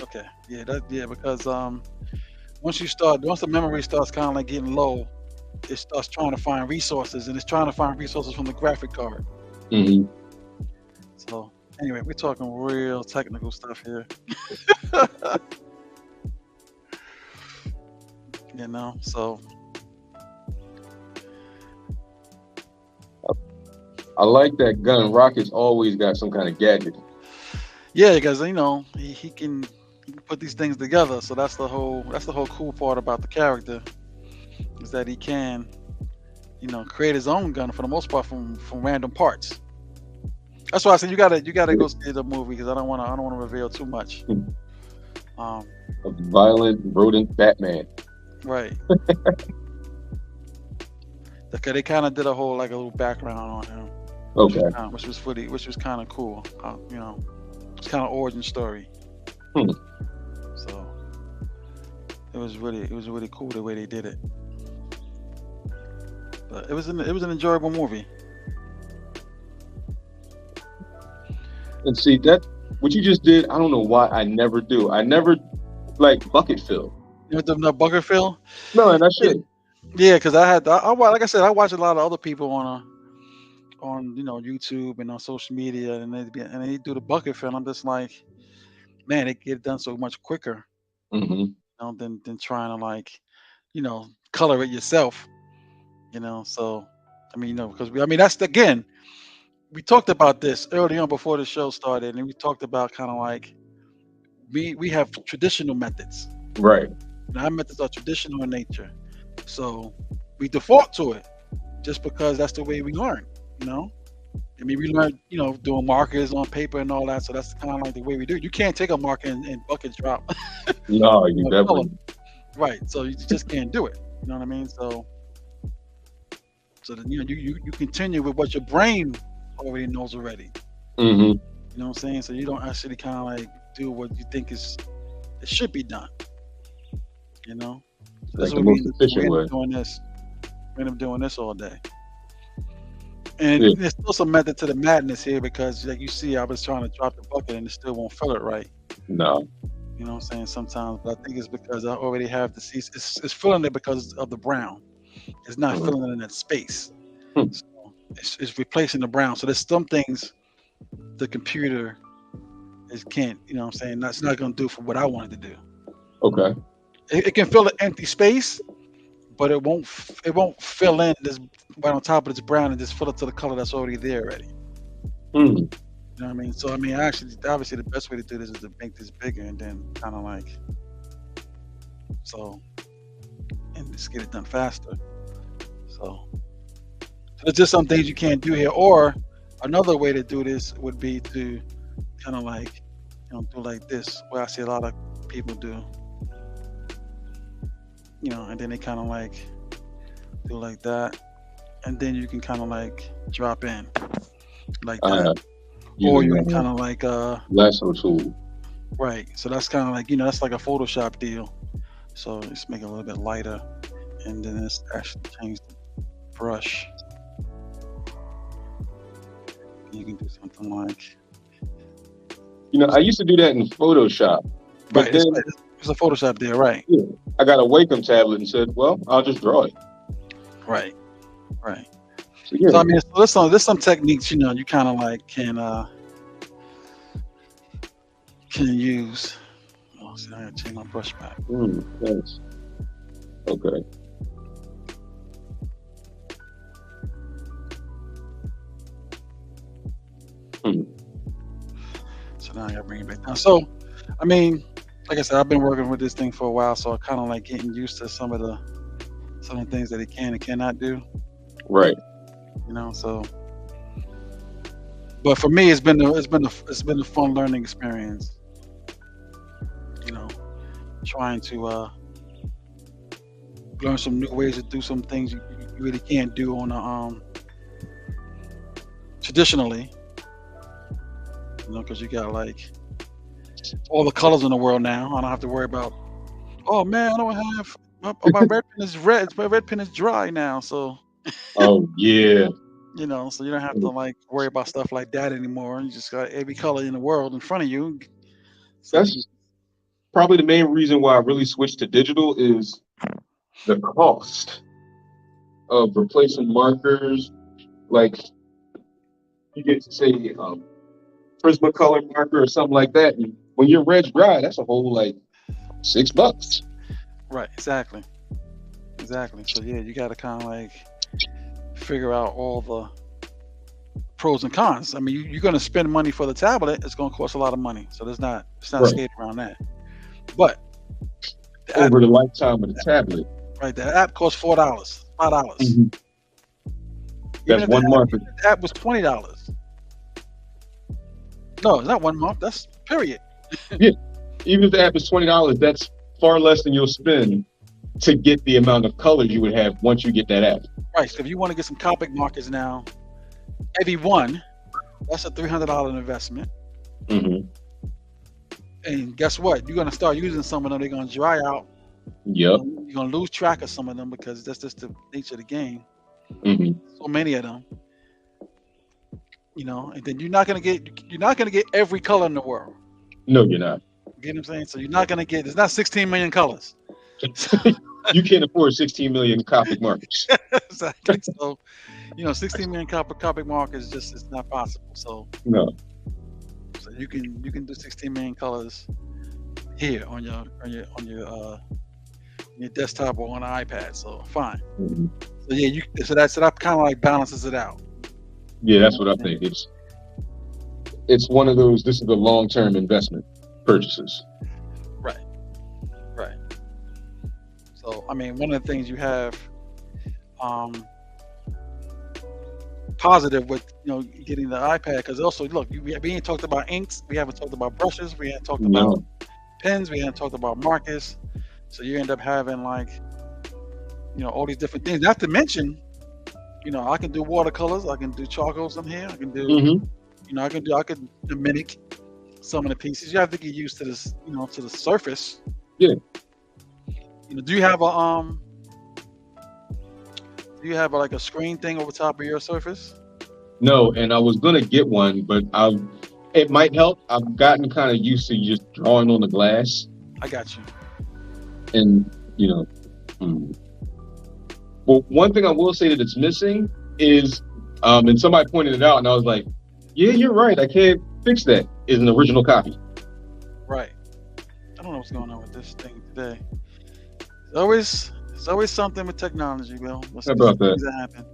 Okay, because once the memory starts kind of like getting low, it starts trying to find resources, and it's trying to find resources from the graphic card. Mm-hmm. So anyway, we're talking real technical stuff here. So I like that gun. Rocket's always got some kind of gadget. yeah, because he can put these things together. So that's the whole cool part about the character is that he can create his own gun for the most part from random parts. That's why I said you gotta go see the movie because I don't wanna reveal too much. Um, A violent rodent Batman. right. Okay, they kind of did a whole like a little background on him, Okay. which was kind of cool. It's kind of origin story. Hmm. So it was really cool the way they did it. But it was an enjoyable movie. And see that what you just did, I don't know why I never do. I never like bucket fill. You know the Bucket Phil? No, and I Yeah, should. yeah. Because like I said, I watch a lot of other people on YouTube and on social media, and they do the bucket fill. I'm just like, man, they get it done so much quicker, Hmm. than trying to like, color it yourself. So I mean, because that's again, we talked about this early on before the show started, and we talked about kind of like we have traditional methods. Right. And our methods are traditional in nature, so we default to it just because that's the way we learn. You know, we learned doing markers on paper and all that, so that's kind of like the way we do it. You can't take a marker and bucket drop No, you color, definitely. right? So you just can't do it. You know what I mean? So then you continue with what your brain already knows already. Hmm. You know what I'm saying? So you don't actually kind of like do what you think it should be done. You know. So this Like is the what most efficient we end way. up doing this. We end up doing this all day. And Yeah. there's still some method to the madness here because, like you see, I was trying to drop the bucket and it still won't fill it right. No. You know what I'm saying? Sometimes, but I think it's because I already have the seeds. It's filling it because of the brown. It's not Mhm. filling it in that space. Hmm. So it's replacing the brown. So there's some things the computer is can't. You know what I'm saying? That's not going to do for what I wanted to do. Okay. It can fill an empty space, but it won't fill in this right on top of this brown and just fill it to the color that's already there already. Hmm. You know what I mean? So I mean, actually, obviously, the best way to do this is to make this bigger and then kind of like so, and just get it done faster. So there's just some things you can't do here. Or another way to do this would be to kind of like do like this, where I see a lot of people do. And then they kind of like do like that, and then you can kind of like drop in like that, Uh, or using you can the kind of like lasso tool. right. So that's kind of like that's like a Photoshop deal. So just make it a little bit lighter, and then it's actually change the brush. You can do something like I used to do that in Photoshop, but right. It's then right, it's a Photoshop deal, right? yeah, I got a Wacom tablet and said, "Well, I'll just draw it." Right, right. So yeah. So I mean, so there's some techniques you kind of like can use. Oh, see, I gotta change my brush back. Thanks. Okay. Hmm. So now I gotta bring it back down. So, I mean, like I said, I've been working with this thing for a while, so I kind of like getting used to some of the things that it can and cannot do. Right. So, but for me, it's been a fun learning experience. You know, trying to learn some new ways to do some things you really can't do on traditionally. Because you got like all the colors in the world now. I don't have to worry about. Oh man, I don't have my red pen is red. My red pen is dry now, so Oh yeah. so you don't have to like worry about stuff like that anymore. You just got every color in the world in front of you, so you can. That's probably the main reason why I really switched to digital is the cost of replacing markers. Like you get to say Prismacolor marker or something like that, and when your red's dry, that's a whole like $6. Right, exactly. So yeah, you got to kind of like figure out all the pros and cons. I mean, you're going to spend money for the tablet. It's going to cost a lot of money. So it's not Right. skating around that. But the app, Over the lifetime of the tablet. right, the app costs $4, $5. Mhm. Even That's if one marker. the app was $20, No, it's not 1 month. That's period. Yeah, even if the app is $20, that's far less than you'll spend to get the amount of color you would have once you get that app. Right. So if you want to get some Copic markers now, every one, that's a $300 investment. Mm-hmm. And guess what? You're gonna start using some of them. They're gonna dry out. Yep. You're gonna lose track of some of them because that's just the nature of the game. Mm-hmm. So many of them, and then you're not gonna get every color in the world. No, you're not. You get what I'm saying? So you're not gonna get. There's not 16 million colors. You can't afford 16 million Copic markers. Exactly. So, 16 million Copic markers just it's not possible. So No. you can do 16 million colors here on your desktop or on an iPad. So fine. Mm-hmm. So yeah, so that kind of like balances it out. Yeah, that's what I think. It's one of those. This is a long-term investment purchases. Right. So I mean, one of the things you have positive with getting the iPad, because also look, we ain't talked about inks, we haven't talked about brushes, we haven't talked about pens, we haven't talked about markers. So you end up having like all these different things. Not to mention, I can do watercolors, I can do charcoals in here, I can do Mm-hmm. I can mimic some of the pieces. You have to get used to this, to the surface. Yeah. Do you have like a screen thing over top of your Surface? No, and I was gonna get one, but it might help. I've gotten kind of used to just drawing on the glass, I got you. and Well, one thing I will say that it's missing is, and somebody pointed it out, and I was like, yeah, you're right. I can't fix that. Is an original copy. Right. I don't know what's going on with this thing today. There's always something with technology, Will. How about that? Things that happen.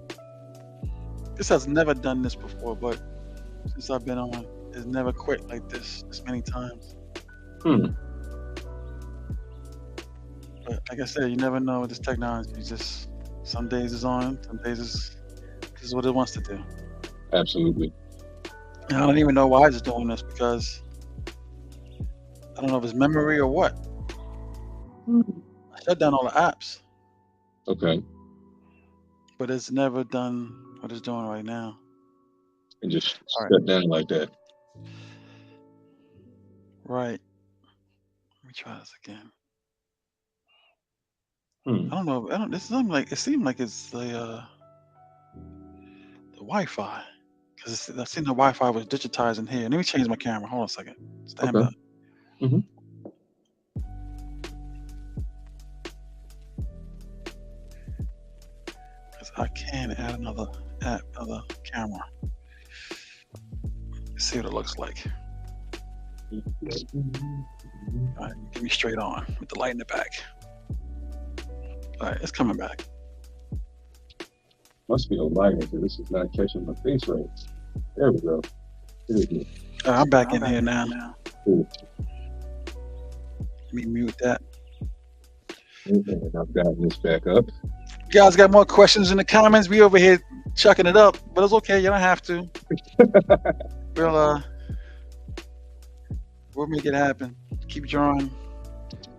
This has never done this before, but since I've been on, it's never quit like this many times. But like I said, you never know with this technology. Just some days it's on, some days this is what it wants to do. Absolutely. And I don't even know why it's doing this, because I don't know if it's memory or what. I shut down all the apps, Okay. but it's never done what it's doing right now. And just All shut down like that. Right. Let me try this again. Hmm. I don't know. This is something like it seemed like it's the Wi-Fi, because I seen the Wi-Fi was digitized in here. Let me change my camera. Hold on a second. Stand Okay. by. Mm-hmm. Because I can add another camera. Let's see what it looks like. All right, give me straight on with the light in the back. All right, it's coming back. Must be a lighting, because this is not catching my face right. There we go. There we go. I'm back in here now. Cool. Let me mute that. And I've gotten this back up. You guys got more questions in the comments? We over here chucking it up, but it's okay. You don't have to. We'll make it happen. Keep drawing.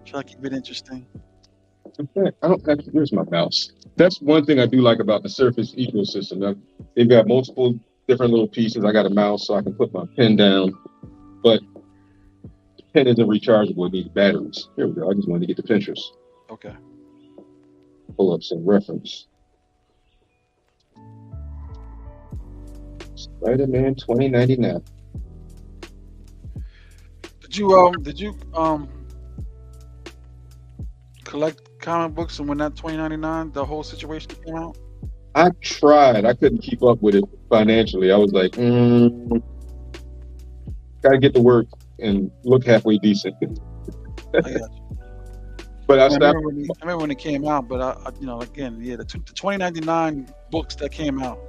Try to keep it interesting. In fact, I don't actually, where's my mouse? That's one thing I do like about the Surface ecosystem. They've got multiple different little pieces. I got a mouse so I can put my pen down, but the pen isn't rechargeable. It needs batteries. Here we go. I just wanted to get the Pinterest. Okay. Pull up some reference. Spider-Man 2099. Did you collect comic books and when that 2099 the whole situation came out? I tried. I couldn't keep up with it financially. I was like, gotta get to work and look halfway decent. I got you. But I remember when it came out, but the 2099 books that came out,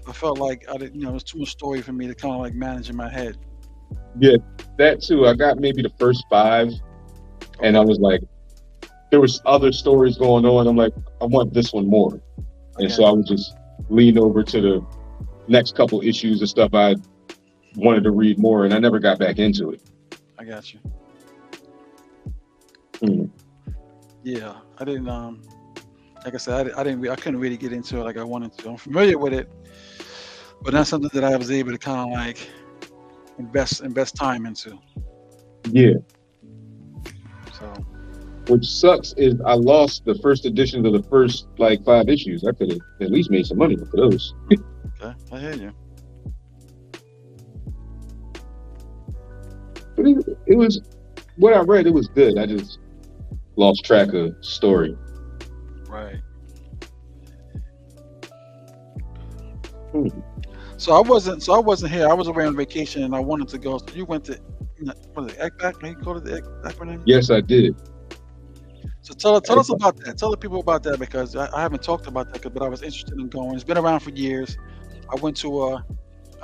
I felt like it was too much story for me to kind of like manage in my head. Yeah, that too. I got maybe the first 5, and I was like, there was other stories going on. I'm like, I want this one more, and so I would just lean over to the next couple issues of stuff I wanted to read more, and I never got back into it. I got you. Mm. Yeah, I didn't. Like I said, I couldn't really get into it like I wanted to. I'm familiar with it, but not something that I was able to kind of like invest time into. Yeah. So Which sucks is I lost the first edition of the first like 5 issues. I could have at least made some money for those. okay, I hear you. But it was what I read. It was good. I just lost track of story. Right. Hmm. So I wasn't here. I was away on vacation, and I wanted to go. So you went to what is it? ECBAC? How you call it the acronym? Yes, I did. So tell us about that. Tell the people about that because I haven't talked about that, but I was interested in going. It's been around for years. I went to a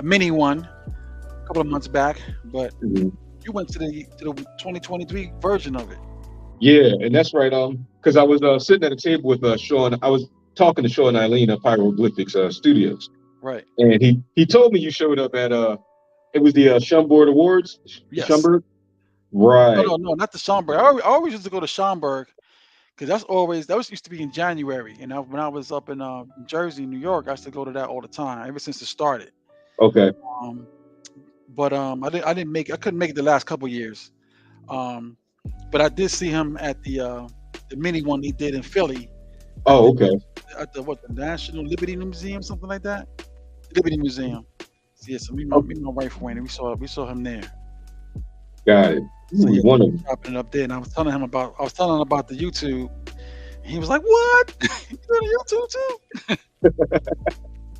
mini one a couple of months back, but Mhm. you went to the 2023 version of it. Yeah, and that's right. Because I was sitting at a table with Sean. I was talking to Sean Eileen at Pyroglyphics Studios, Right. and he told me you showed up at it was the Schumberg Awards. Yes. Schumberg, right? No, not the Schaumburg. I always used to go to Schaumburg because that was used to be in January. And when I was up in Jersey, New York, I used to go to that all the time ever since it started. Okay. Um, but I couldn't make it the last couple years. Um, but I did see him at the mini one he did in Philly at Oh, the okay. the National Liberty Museum, something like that. Liberty Museum. So, yeah, so Oh, me and my wife went and we saw him there. got it. So Ooh, yeah, one so of we them. dropping it up there, and I was telling him about the YouTube, and he was like, "What? You do the YouTube too?"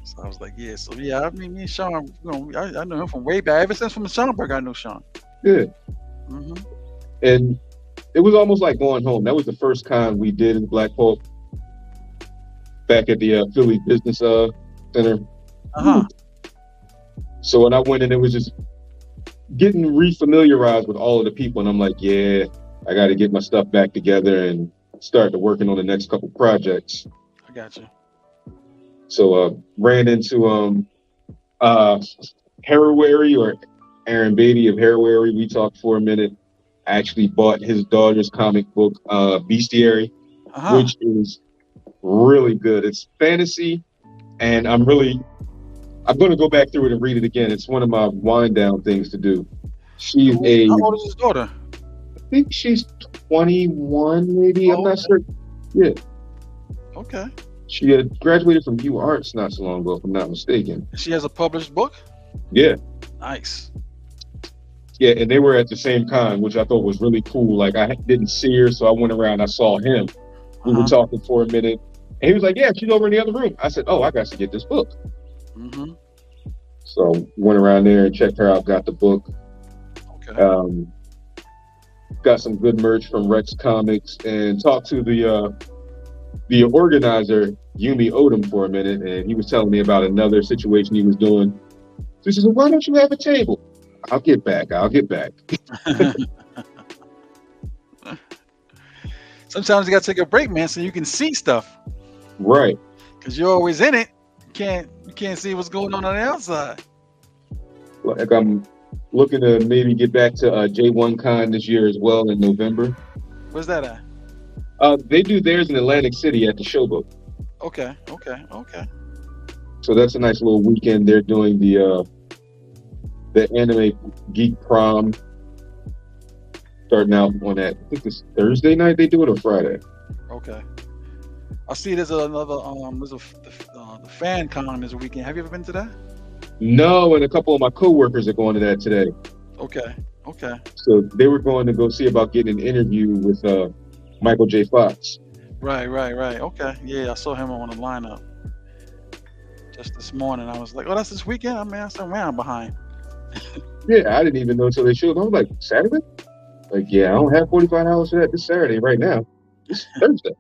So I was like, "Yeah." So yeah, I mean, me and Sean, I know him from way back. Ever since from Schaumburg, I knew Sean. Yeah, Hmm. and it was almost like going home. That was the first con we did in Black Hawk back at the Philly Business Center. Uh huh. Ooh. So when I went in, it was just getting refamiliarized with all of the people, and I'm like, yeah, I got to get my stuff back together and start to working on the next couple projects. I got you. So ran into uh Harrowary or Aaron Beatty of Harrowary. We talked for a minute. I actually bought his daughter's comic book, Bestiary, Uh huh. which is really good. It's fantasy, and I'm going to go back through it and read it again. It's one of my wind down things to do. She's How I old is his daughter? think she's 21, maybe. I'm Oh, not sure. Yeah, okay. she graduated from U Arts not so long ago, if I'm not mistaken. She has a published book. Yeah, Nice. yeah, and they were at the same con, which I thought was really cool. Like I didn't see her, so I went around. I saw him. Uh We were huh. talking for a minute, and he was like, "Yeah, she's over in the other room." I said, "Oh, I got to get this book." Mm-hmm. So went around there and checked her out. Got the book. Okay. Um, got some good merch from Rex Comics, and talked to the organizer Yumi Odom for a minute, and he was telling me about another situation he was doing. So he says, "Why don't you have a table?" I'll get back. I'll get back. Sometimes you gotta take a break, man, so you can see stuff. Right. Cause you're always in it. You can't see what's going on the outside. Like I'm looking to maybe get back to J1 Con this year as well in November. Where's that at? They do theirs in Atlantic City at the Showboat. Okay. So that's a nice little weekend. They're doing the anime geek prom starting out on that. I think it's Thursday night they do it or Friday. Okay. I see there's another the fan con this weekend. Have you ever been to that? No, and a couple of my coworkers are going to that today. Okay. So they were going to go see about getting an interview with Michael J. Fox. Right. Okay. Yeah, I saw him on the lineup just this morning. I was like, oh, that's this weekend? I mean, I said, man, I'm behind. Yeah, I didn't even know until they showed up. I was like, Saturday? Like, yeah, I don't have $45 for that this Saturday right now. It's Thursday.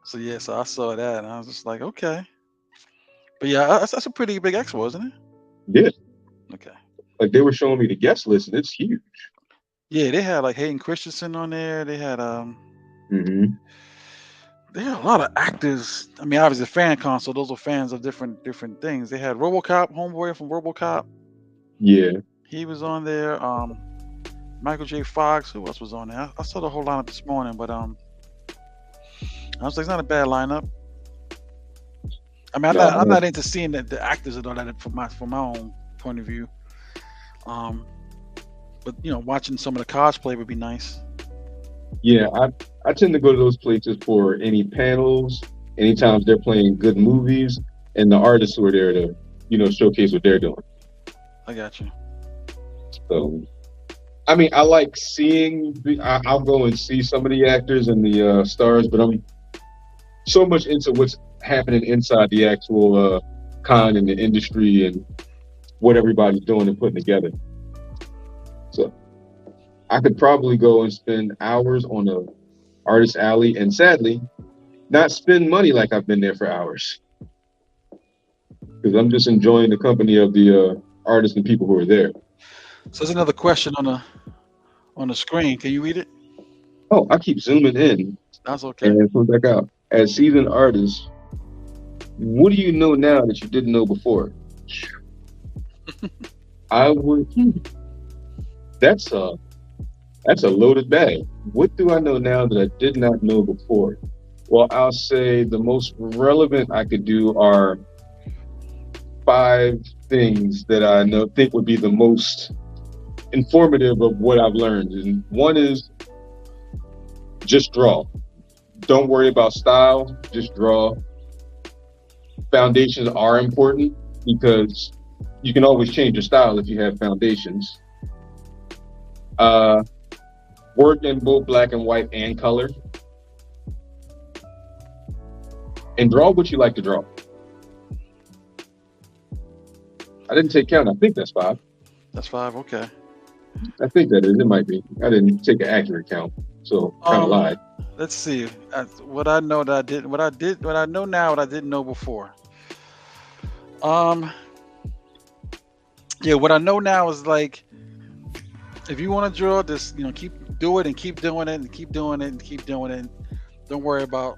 So yeah, so I saw that and I was just like, okay. But yeah, that's a pretty big expo, isn't it? Yeah, Okay. like they were showing me the guest list, and it's huge. Yeah, they had like Hayden Christensen on there. They had Hmm. They had a lot of actors. I mean, obviously, fan console. Those are fans of different things. They had RoboCop, Homeboy from RoboCop. Yeah, He was on there. Michael J. Fox. Who else was on there? I saw the whole lineup this morning, but I was like, it's not a bad lineup. I mean, no, I'm not into seeing the actors and all that from my own point of view. Um, but watching some of the cosplay would be nice. yeah, I tend to go to those places for any panels, anytime they're playing good movies, and the artists who are there to, showcase what they're doing. I got you. So, I mean, I like seeing. I'll go and see some of the actors and the stars, but I'm so much into what's happening inside the actual con and the industry and what everybody's doing and putting together. So I could probably go and spend hours on a artist alley and sadly not spend money like I've been there for hours because I'm just enjoying the company of the artists and people who are there. So there's another question on the screen. Can you read it? Oh, I keep zooming in That's okay. and put back out. As seasoned artists, what do you know now that you didn't know before? I would. That's a loaded bag. What do I know now that I did not know before? Well, I'll say the most relevant I could do are 5 things that I think would be the most informative of what I've learned. And one is just draw. Don't worry about style, just draw. Foundations are important because you can always change your style if you have foundations. Work in both black and white and color. And draw what you like to draw. I didn't take count. I think that's 5. That's 5. Okay. I think that is. It might be. I didn't take an accurate count, so kind of lied. Let's see. What I know that I didn't. What I know now. What I didn't know before. Yeah. What I know now is like, if you want to draw, just do it and keep doing it and keep doing it and keep doing it. Don't worry about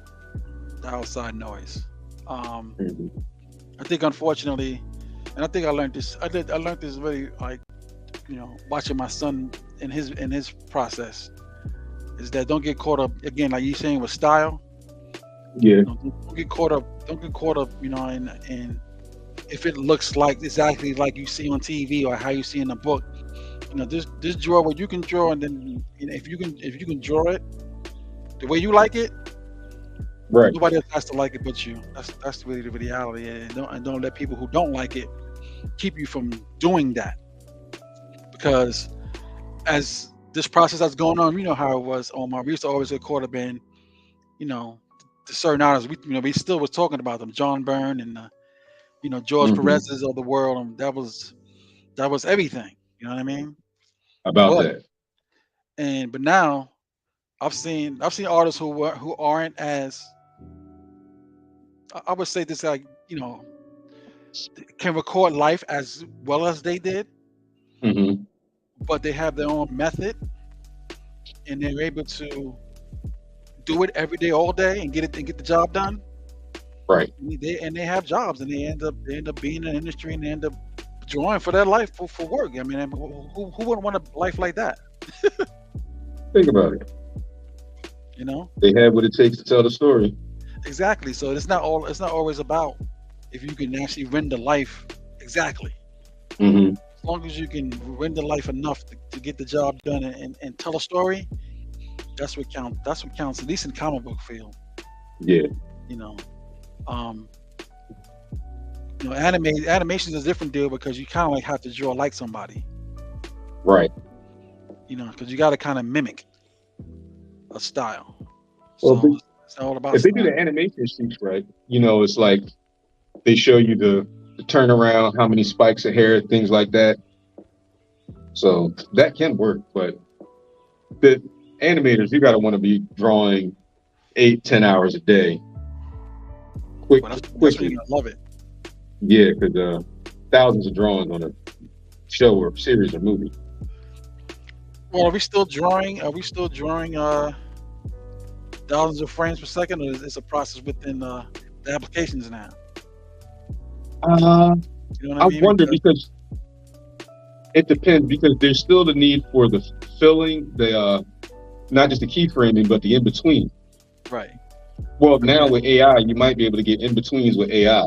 the outside noise. Mhm. I think unfortunately, and I think I learned this. I learned this really like, watching my son in his process. Is that don't get caught up again, like you saying with style. Yeah, Don't get caught up. Don't get caught up. In if it looks like exactly like you see on TV or how you see in the book. Just draw what you can draw, and then if you can draw it the way you like it, right. nobody else has to like it but you. That's really the reality, and don't let people who don't like it keep you from doing that. Because as this process that's going on, you know how it was, Omar. We used to always get caught up in, the certain artists. We still was talking about them, John Byrne and George Hmm. Perez's of the world. And that was everything. You know what I mean? About But that. but now I've seen artists who aren't as, I would say this, like, can record life as well as they did, Hmm. but they have their own method and they're able to do it every day, all day, and get the job done. Right. They have jobs and they end up being in the industry and they end up drawing for their life for work. I mean, who wouldn't want a life like that? Think about it. You know They have what it takes to tell the story. exactly. So it's not always about if you can actually render life exactly. Hmm. As long as you can render life enough to get the job done and tell a story, that's what counts. That's what counts, at least in comic book field. Yeah. You know, um, animation is a different deal because you kind of like have to draw like somebody. Right. Because you got to kind of mimic a style. Well, So it's all about if they do style. the animation shoots right, it's like they show you the turnaround, how many spikes of hair, things like that. So that can work, but the animators, you got to want to be drawing 8, 10 hours a day, But that's when quickly. you're gonna love it. Yeah, because thousands of drawings on a show or series or movie. Well, are we still drawing? Are we still drawing? thousands of frames per second, or is it a process within the applications now? Uh, You know what I I mean? wonder Because because it depends because there's still the need for the filling, the not just the keyframing, but the in between. right, Well, I mean, now with AI, you might be able to get in betweens with AI.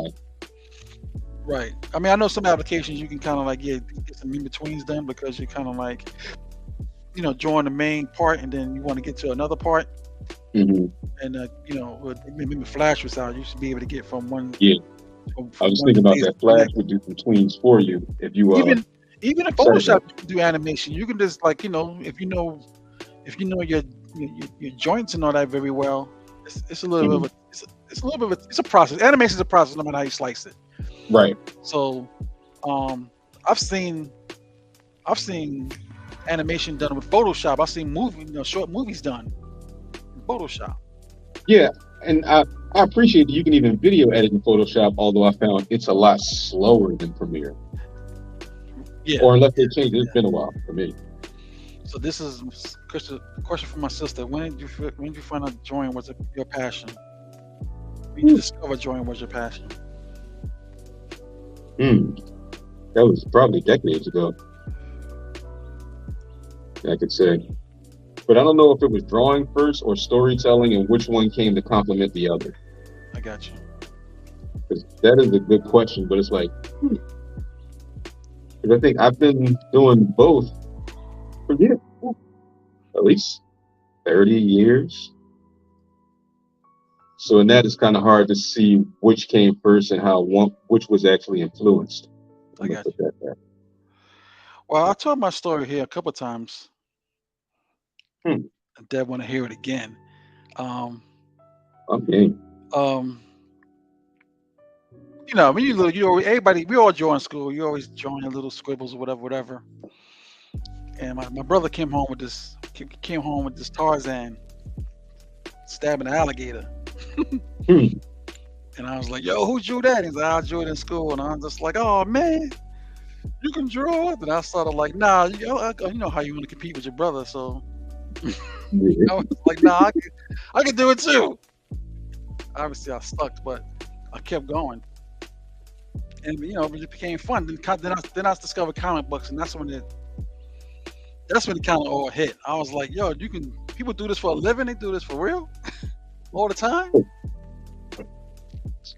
right. I mean, I know some applications you can kind of like get some in betweens done because you're kind of like drawing the main part and then you want to get to another part, Hmm. and maybe Flash was out, you should be able to get from one Yeah, I from was one thinking about place that. to the Flash next. would do some tweens for you if you Even even in set it Photoshop, right. you can do animation. You can just like if you know your joints and all that very well. It's a little bit Hmm. of a it's a little bit of it's a process. Animation is a process, no matter how you slice it. Right. So, I've seen I've seen animation done with Photoshop. I've seen short movies done in Photoshop. Yeah, and I appreciate that you can even video edit in Photoshop, although I found it's a lot slower than Premiere. Yeah. Or unless they change it, it's been a while for me. So this is a question from my sister. When did you find out drawing was your passion? When did you Hmm. discover drawing was your passion? Hmm. That was probably decades ago, I could say. But I don't know if it was drawing first or storytelling and which one came to complement the other. I got you. Because that is a good question, but it's like, because I think I've been doing both for at least 30 years. So in that, it's kind of hard to see which came first and which was actually influenced. I'm I gonna got put you. that there. Well, I told my story here a couple times. Hmm. Dad want to hear it again. Um, Okay. um, when you little, everybody, we all draw in school. You always drawing your little scribbles or whatever, whatever. And my brother came home with this Tarzan stabbing an alligator. Hmm. And I was like, "Yo, who drew that?" He's like, "I drew it in school." And I'm just like, "Oh man, you can draw it." And I started like, "Nah, you know how you want to compete with your brother." So Yeah. I was like, "Nah, I can do it too." Obviously, I stuck, but I kept going, and it became fun. Then I discovered comic books, and that's when it kind of all hit. I was like, "Yo, people do this for a living. They do this for real all the time."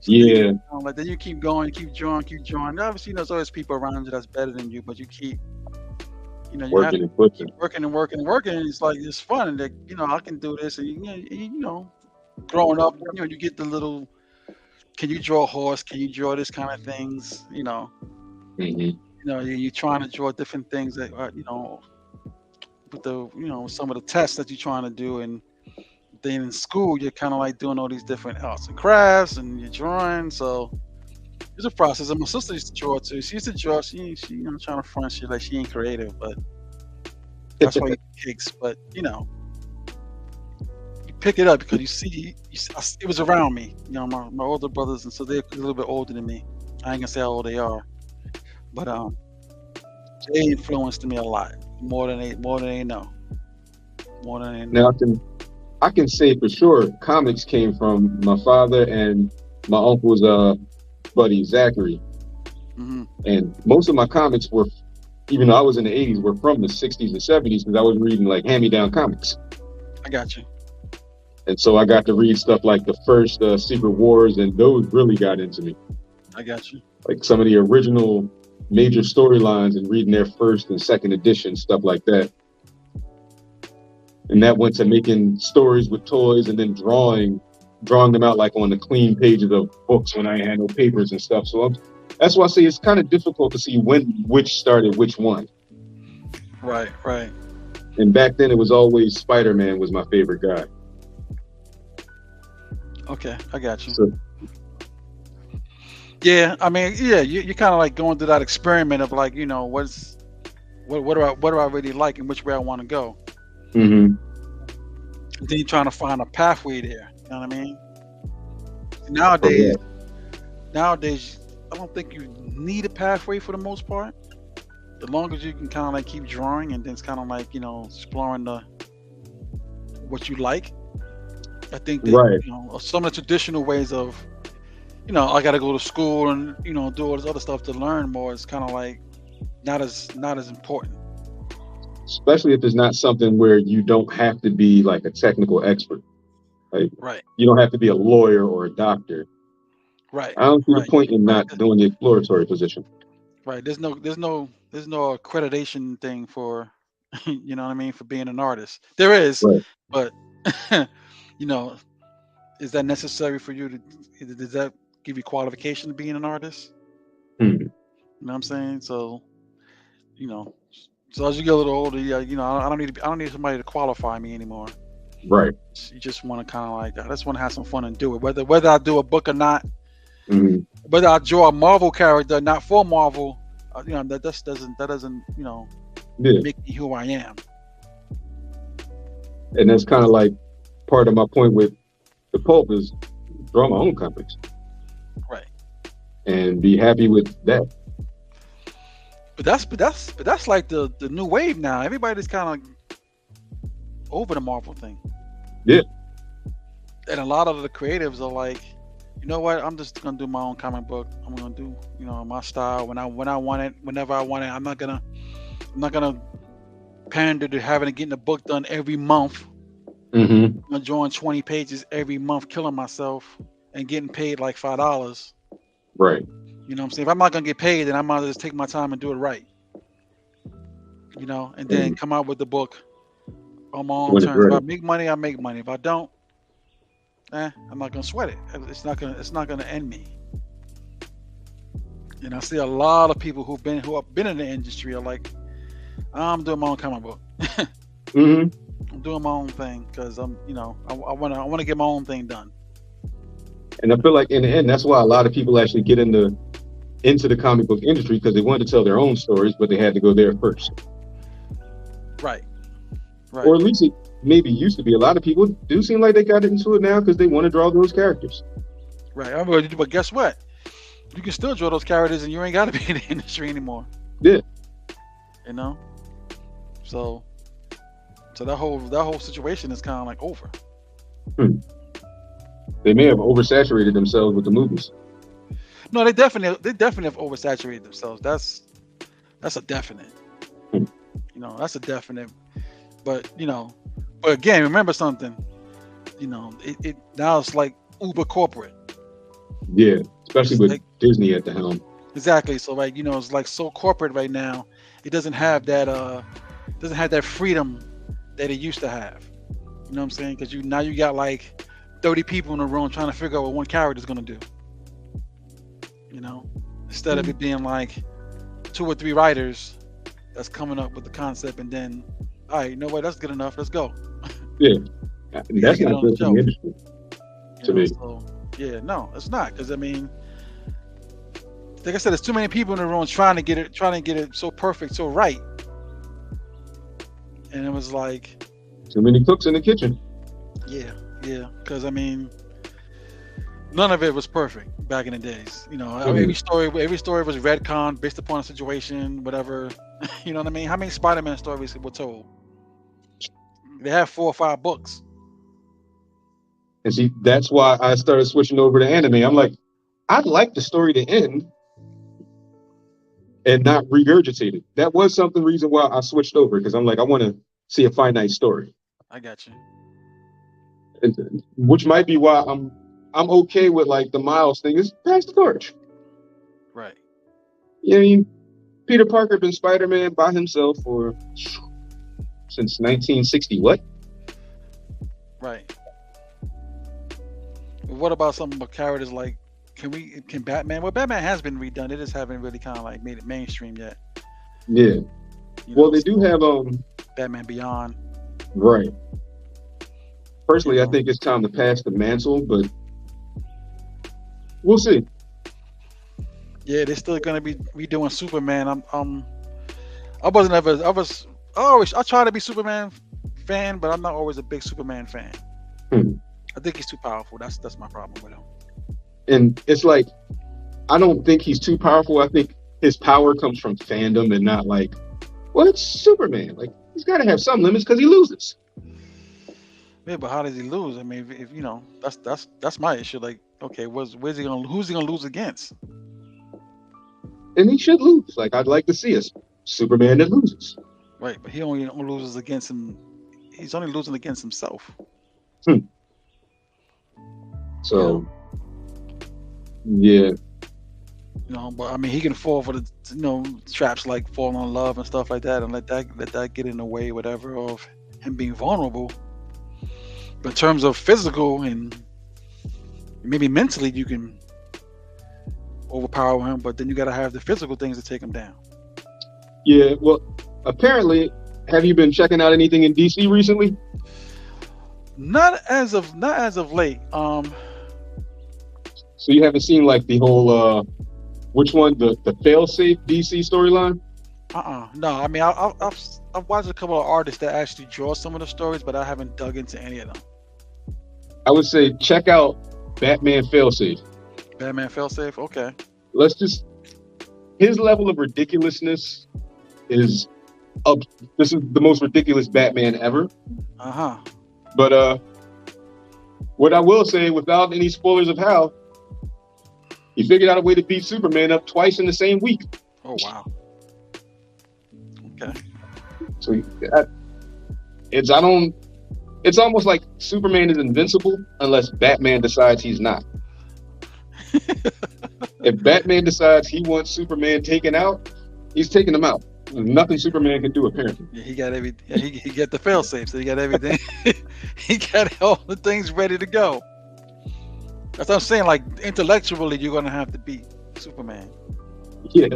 So Yeah. then you keep going, you keep drawing, keep drawing. Obviously, there's always people around you that's better than you, but you keep, you have Working to and keep pushing. working and working and working. And it's like it's fun, and that I can do this, and growing up, you get the little, can you draw a horse? Can you draw this kind of things? Hmm. You're trying to draw different things that with some of the tests that you're trying to do, and then in school you're kind of like doing all these different arts and crafts, and you're drawing, so. It's a process. And my sister used to draw too. She used to draw. She trying to front shit like she ain't creative, but that's why you kicks. But you pick it up because you see, it was around me. My older brothers, and so they're a little bit older than me. I ain't gonna say how old they are, but they influenced me a lot more than they know, more than they Now know. I can say for sure comics came from my father and my uncle's buddy Zachary. Hmm. And most of my comics were, even though I was in the 80s, were from the 60s and 70s because I was reading like hand-me-down comics. I got you. And so I got to read stuff like the first Secret Wars, and those really got into me. I got you. Like some of the original major storylines and reading their first and second edition, stuff like that. And that went to making stories with toys and then drawing them out like on the clean pages of books when I had no papers and stuff. So that's why I say it's kind of difficult to see which started which one. Right, right. And back then it was always Spider-Man was my favorite guy. Okay, I got you. So Yeah, I mean, yeah, you're kind of like going through that experiment of like, what do I really like and which way I want to go. mhm. And then you're trying to find a pathway there. You know what I mean? Nowadays, Correct. nowadays, I don't think you need a pathway for the most part. As long as you can kind of like keep drawing and then it's kind of like exploring what you like. I think they, Right. some of the traditional ways of, I got to go to school and do all this other stuff to learn more. It's kind of like not as important. Especially if it's not something where you don't have to be like a technical expert. Like Right, you don't have to be a lawyer or a doctor. right, I don't see the right, point in right, not doing the exploratory position. right. There's no accreditation thing for, you know what I mean, for being an artist. There is, Right. but you know, is that necessary for you to? Does that give you qualification to being an artist? Hmm. You know what I'm saying? So, you know, so as you get a little older, yeah, I don't need somebody to qualify me anymore. Right. You just want to kind of like, I just want to have some fun and do it. Whether I do a book or not, Hmm. whether I draw a Marvel character, not for Marvel, that doesn't Yeah. make me who I am. And that's kind of like part of my point with the pulp is draw my own comics Right. and be happy with that. But that's like the new wave now. Everybody's kind of over the Marvel thing, Yeah. and a lot of the creatives are like, you know what? I'm just gonna do my own comic book. I'm gonna do my style when I want it, whenever I want it. I'm not gonna pander to having to getting a book done every month. Hmm. I'm drawing 20 pages every month, killing myself and getting paid like $5. Right. You know what I'm saying? If I'm not gonna get paid, then I might as well just take my time and do it right. And then And come out with the book on my own when it's terms. If I ready. make money, I make money. If I don't, I'm not gonna sweat it. It's not gonna end me. And I see a lot of people who have been in the industry are like, I'm doing my own comic book. Hmm. I'm doing my own thing because I wanna get my own thing done. And I feel like in the end, that's why a lot of people actually get into the comic book industry because they wanted to tell their own stories, but they had to go there first. Right, Or right, at least it maybe used to be. A lot of people do seem like they got into it now because they want to draw those characters. right. But guess what? You can still draw those characters, and you ain't got to be in the industry anymore. Yeah. You know, so that whole situation is kind of like over. Hmm. They may have oversaturated themselves with the movies. No, they definitely have oversaturated themselves. That's a definite. Hmm. That's a definite. But but again, remember something. It now it's like uber corporate. Yeah. Especially It's with like Disney at the helm. exactly. So like it's like so corporate right now. It doesn't have that freedom that it used to have. You know what I'm saying? Because now you got like 30 people in a room trying to figure out what one character is gonna do. Instead of Hmm. it being like two or three writers that's coming up with the concept, and then, all right, you know what? That's good enough. Let's go. Yeah. We gotta That's get it not on the good for the shelf. industry to me. So yeah, no, it's not because I mean, like I said, there's too many people in the room trying to get it so perfect, so right, and it was like, Too many cooks in the kitchen. yeah, yeah, because I mean, none of it was perfect back in the days. Hmm. Every story was retcon based upon a situation, whatever. You know what I mean? How many Spider-Man stories were told? They have 4 or 5 books. And see, that's why I started switching over to anime. I'm like, I'd like the story to end and not regurgitate it. That was something reason why I switched over because I'm like, I want to see a finite story, I got you. and, which might be why I'm okay with like the Miles thing. Is pass the torch. Right, You know, what I mean, Peter Parker been Spider-Man by himself for since 1960. What? right. But what about some of the characters like? Can Batman? Well, Batman has been redone. They just haven't really kind of like made it mainstream yet. Yeah. Well, they do So have Batman Beyond. right. You Personally, I know, think it's time to pass the mantle, but we'll see. yeah, they're still gonna be redoing Superman. I wasn't ever. I try to be Superman fan, but I'm not always a big Superman fan. Hmm. I think he's too powerful. That's my problem with him. And it's like I don't think he's too powerful. I think his power comes from fandom and not like, well, it's Superman. Like he's got to have some limits because he loses. Yeah, but how does he lose? I mean, if you know, that's my issue. Like, okay, where's he gonna who's he gonna lose against? And he should lose. Like I'd like to see us Superman that loses. Right, but he only loses against him. He's only losing against himself. Hmm. You know, So yeah, but I mean, he can fall for the traps like falling in love and stuff like that, and let that get in the way, whatever, of him being vulnerable. But in terms of physical and maybe mentally, you can overpower him, but then you got to have the physical things to take him down. yeah. Well, apparently, have you been checking out anything in DC recently? Not as of late. So you haven't seen like the whole which one, the failsafe DC storyline? No. I mean, I've watched a couple of artists that actually draw some of the stories, but I haven't dug into any of them. I would say check out Batman failsafe. Batman failsafe. Okay. Let's just his level of ridiculousness is up. This is the most ridiculous Batman ever. Uh-huh. But what I will say, without any spoilers of how, he figured out a way to beat Superman up twice in the same week. Oh wow. Okay. So it's almost like Superman is invincible unless Batman decides he's not. If Batman decides he wants Superman taken out, he's taking him out. There's nothing Superman can do, apparently. Yeah, he got every. Yeah, he got the failsafe, so he got everything. He got all the things ready to go. That's what I'm saying. Like intellectually, you're gonna have to beat Superman. Yeah.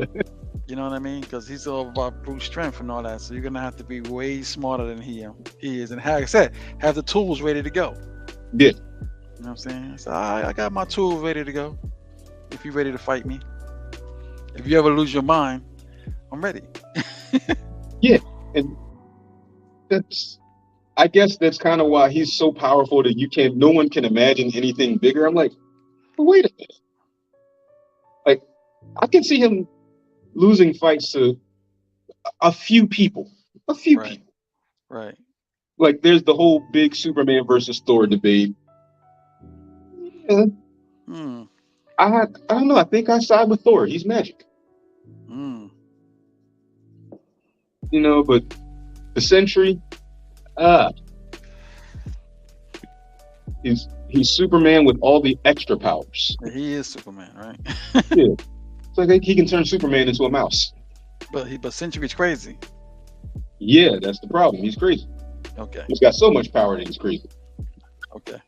You know what I mean? Because he's all about brute strength and all that. So you're gonna have to be way smarter than he is, and like I said, have the tools ready to go. Yeah. You know what I'm saying? So I got my tools ready to go. If you're ready to fight me, if you ever lose your mind, I'm ready. Yeah. And I guess that's kind of why he's so powerful that no one can imagine anything bigger. I'm like, but wait a minute. Like, I can see him losing fights to a few people. A few Right. people. Right. Like, there's the whole big Superman versus Thor debate. Yeah. Hmm. I don't know. I think I side with Thor. He's magic. Hmm. But the Sentry, uh, he's Superman with all the extra powers. He is Superman, right? Yeah. It's like he can turn Superman into a mouse. But Century's crazy. Yeah, that's the problem. He's crazy. Okay. He's got so much power that he's crazy. Okay.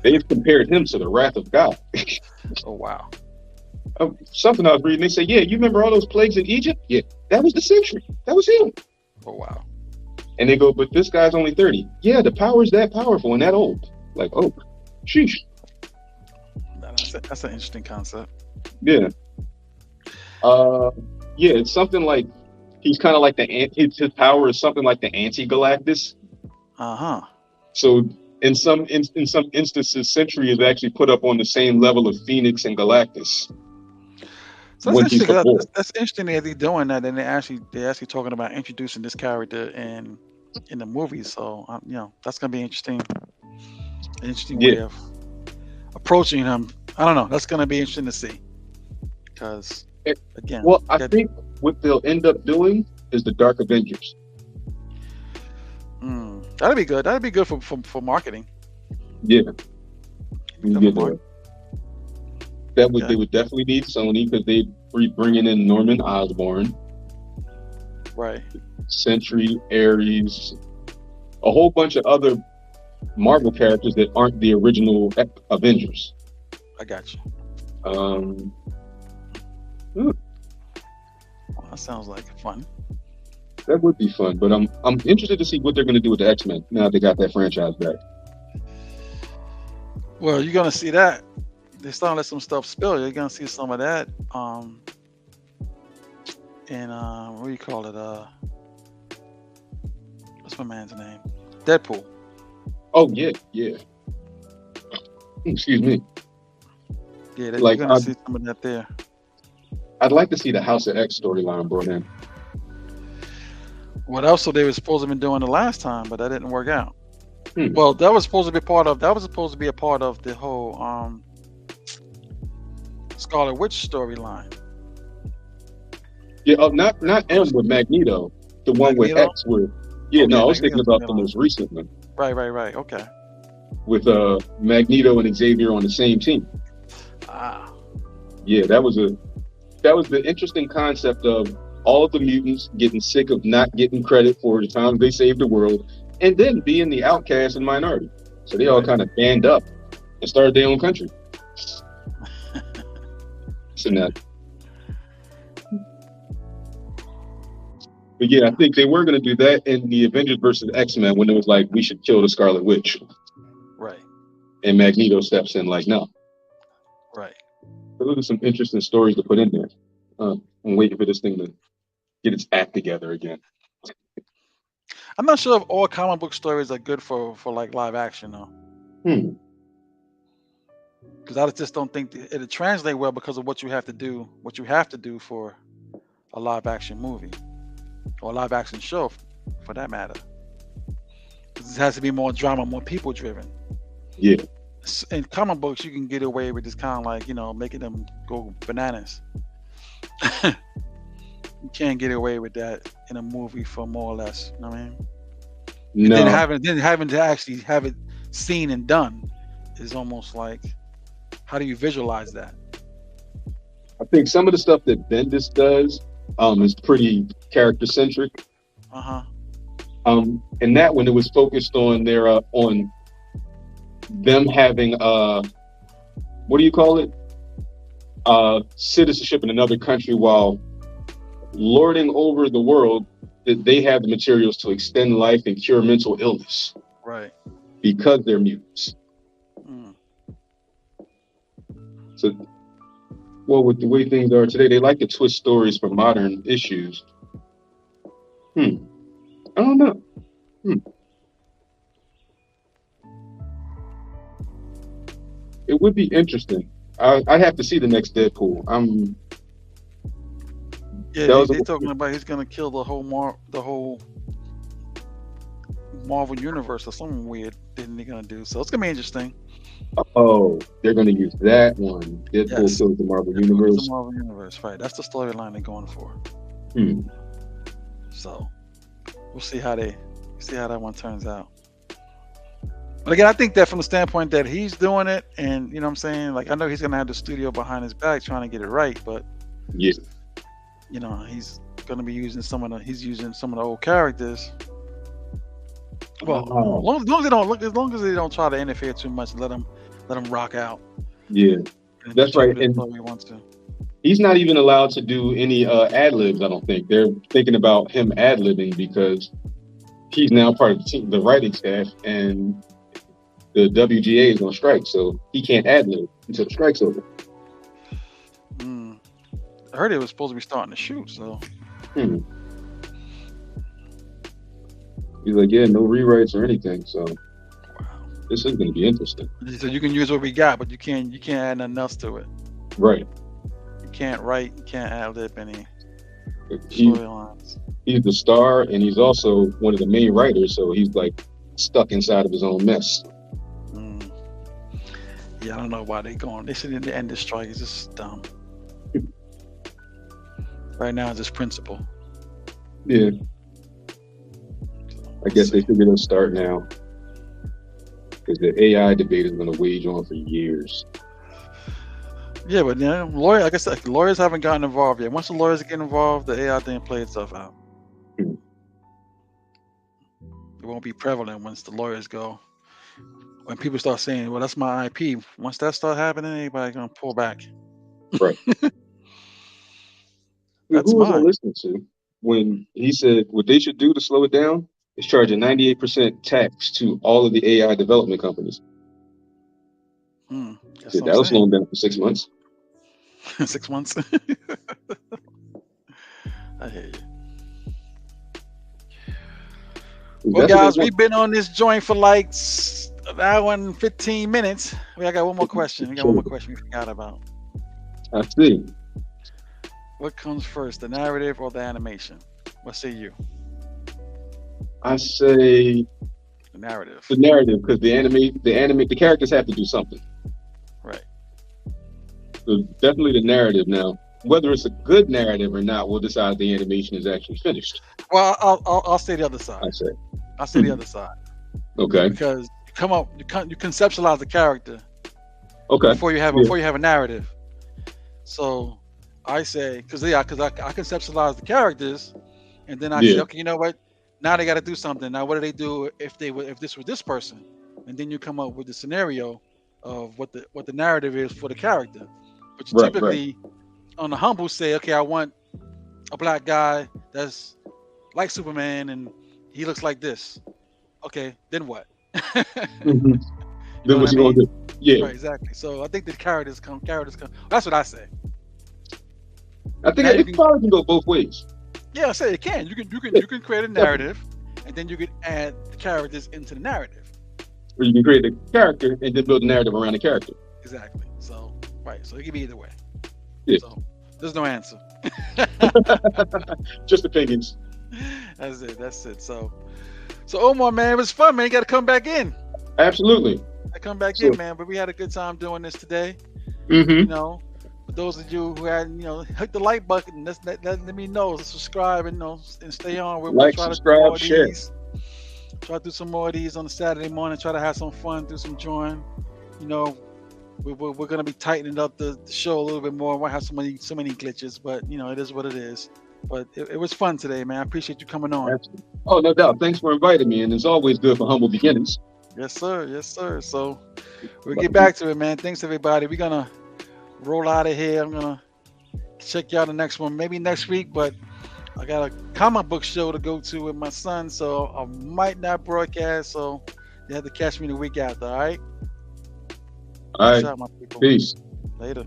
They've compared him to the wrath of God. Oh wow. Something I was reading, they say, yeah, you remember all those plagues in Egypt? Yeah, that was the Sentry. That was him. Oh wow. And they go, but this guy's only 30. Yeah, the power's that powerful and that old. Like, oh, sheesh. That's an interesting concept. Yeah. Yeah, it's something like he's kind of like his power is something like the anti-Galactus. Uh-huh. So in some instances, Sentry is actually put up on the same level of Phoenix and Galactus. So that's interesting. That's interesting that they're doing that, and they're actually talking about introducing this character in the movie. So that's gonna be interesting. An interesting way of approaching him. I don't know. That's gonna be interesting to see. Because again, well, I think what they'll end up doing is the Dark Avengers. That'd be good. That'd be good for marketing. Yeah. They Okay. would definitely need Sony because they'd be bringing in Norman Osborn, Right. Sentry, Ares, a whole bunch of other Marvel characters that aren't the original Avengers. I got you. Well, that sounds like fun. That would be fun, but I'm interested to see what they're going to do with the X-Men now that they got that franchise back. Well, you're gonna see that. They're starting to let some stuff spill. You're gonna see some of that. And what do you call it? What's my man's name? Deadpool. Oh yeah. Excuse me. Yeah, you're gonna see some of that there. I'd like to see the House of X storyline brought in. What else they were supposed to have been doing the last time, but that didn't work out. Hmm. Well, that was supposed to be part of. That was supposed to be a part of the whole Scarlet Witch storyline. Yeah, not M with Magneto, the one with Magneto. X with. Yeah, Okay, no, I was thinking Magneto's gonna about be the alive. most recent one Right. Okay. with Magneto and Xavier on the same team. Ah, Yeah, that was the interesting concept of all of the mutants getting sick of not getting credit for the times they saved the world, and then being the outcast and minority. So they all right. kind of band up and started their own country. So now, but yeah, I think they were going to do that in the Avengers versus X-Men when it was like we should kill the Scarlet Witch, Right. and Magneto steps in like no. Right. So those are some interesting stories to put in there. I'm waiting for this thing to get its act together again. I'm not sure if all comic book stories are good for like live action though, Hmm. because I just don't think it'll translate well because of what you have to do. What you have to do for a live action movie or a live action show, for that matter. 'Cause it has to be more drama, more people driven. Yeah. In comic books, you can get away with just kind of like making them go bananas. You can't get away with that in a movie for more or less. You know what I mean? And then No, having to actually have it seen and done is almost like, how do you visualize that? I think some of the stuff that Bendis does is pretty character centric. Uh huh. And that one it was focused on their on them having what do you call it? Citizenship in another country while lording over the world, that they have the materials to extend life and cure mental illness Right. because they're mutants. Mm. So, well, with the way things are today, they like to twist stories for modern issues. I don't know. It would be interesting. I have to see the next Deadpool. Yeah, That was they talking about he's gonna kill the whole Marvel universe or something weird. They're gonna do so. It's gonna be interesting. oh, they're going to use that one. Deadpool Yes, kills the Marvel Deadpool is the universe. Marvel universe, right? That's the storyline they're going for. Hmm. So we'll see how that one turns out. But again, I think that from the standpoint that he's doing it, and you know what I'm saying, like I know he's gonna have the studio behind his back trying to get it right, but Yeah. he's gonna be using some of the old characters. Well, Oh, as long as they don't try to interfere too much, let them rock out yeah. and That's right. interpret it And the way he wants to. he's not even allowed to do any ad libs. I don't think they're thinking about him ad libbing because he's now part of the team, the writing staff, and the WGA is on strike, so he can't ad lib until the strike's over. Mm. I heard it was supposed to be starting to shoot, so Hmm. He's like, yeah, no rewrites or anything. So wow. this is going to be interesting. So you can use what we got, but you can't add nothing else to it. Right. You can't write, you can't ad lib any He, storylines. he's the star, and he's also one of the main writers, so he's like stuck inside of his own mess. Mm. Yeah, I don't know why they going. They should end this strike. It's just dumb. Right now, it's just principle. Yeah. I guess they figured they'll start now because the AI debate is going to wage on for years. Yeah, but like I said, lawyers haven't gotten involved yet. Once the lawyers get involved, the AI thing play itself out. Hmm. It won't be prevalent once the lawyers go. When people start saying, "Well, that's my IP," once that start happening, everybody gonna pull back. Right. That's Who was I mine. listening to when he said what they should do to slow it down is charge a 98% tax to all of the AI development companies? That's Said what I'm that'll slow saying. them down for 6 months. 6 months. I hear you. Well, That's what they guys, want. we've been on this joint for like an hour and 15 minutes. I got one more question. We forgot about. I see. What comes first, the narrative or the animation? What say you? I say The narrative. the narrative, because the characters have to do something. Right. So definitely the narrative. Now, whether it's a good narrative or not, we'll decide if the animation is actually finished. Well, I'll say the other side. I say. I'll say the other side Okay. because you conceptualize the character Okay. before you have Yeah. a narrative. So I say because I conceptualize the characters, and then I say, Yeah. okay, you know what? Now they got to do something. Now what do they do if this was this person? And then you come up with the scenario of what the narrative is for the character. But you Right. Right. typically on the humble say, okay, I want a black guy that's like Superman and he looks like this. Okay, then what? You hmm know Then what what's I he gonna mean? do? Yeah. Right, exactly. So I think the characters come. That's what I say. I think Now you it can, probably can go both ways. yeah, I say it can. Yeah, You can create a definitely. narrative, and then you can add the characters into the narrative. Or you can create a character and then build a narrative around the character. Exactly. So right. So it can be either way. Yeah. So there's no answer. Just opinions. That's it. That's it. So Omar, man, it was fun, man. You got to come back in. Absolutely. I come back So, in, man. But we had a good time doing this today. hmm You know, for those of you who had, hit the like button. Let me know. Subscribe and and stay on. We'll Like, try to do more subscribe, of share. these. Try to do some more of these on a Saturday morning. Try to have some fun. Do some join. You know, we're gonna be tightening up the show a little bit more. We might have so many glitches, but it is what it is. But it was fun today, man. I appreciate you coming on. Absolutely. Oh, no doubt. Thanks for inviting me, and it's always good for humble beginnings. Yes, sir. Yes, sir. So we'll But get back to it, man. Thanks, everybody. We're gonna roll out of here. I'm gonna check you out the next one, maybe next week, but I got a comic book show to go to with my son, so I might not broadcast. So you have to catch me the week after. All right. all Peace right. out, my people. Peace. Later.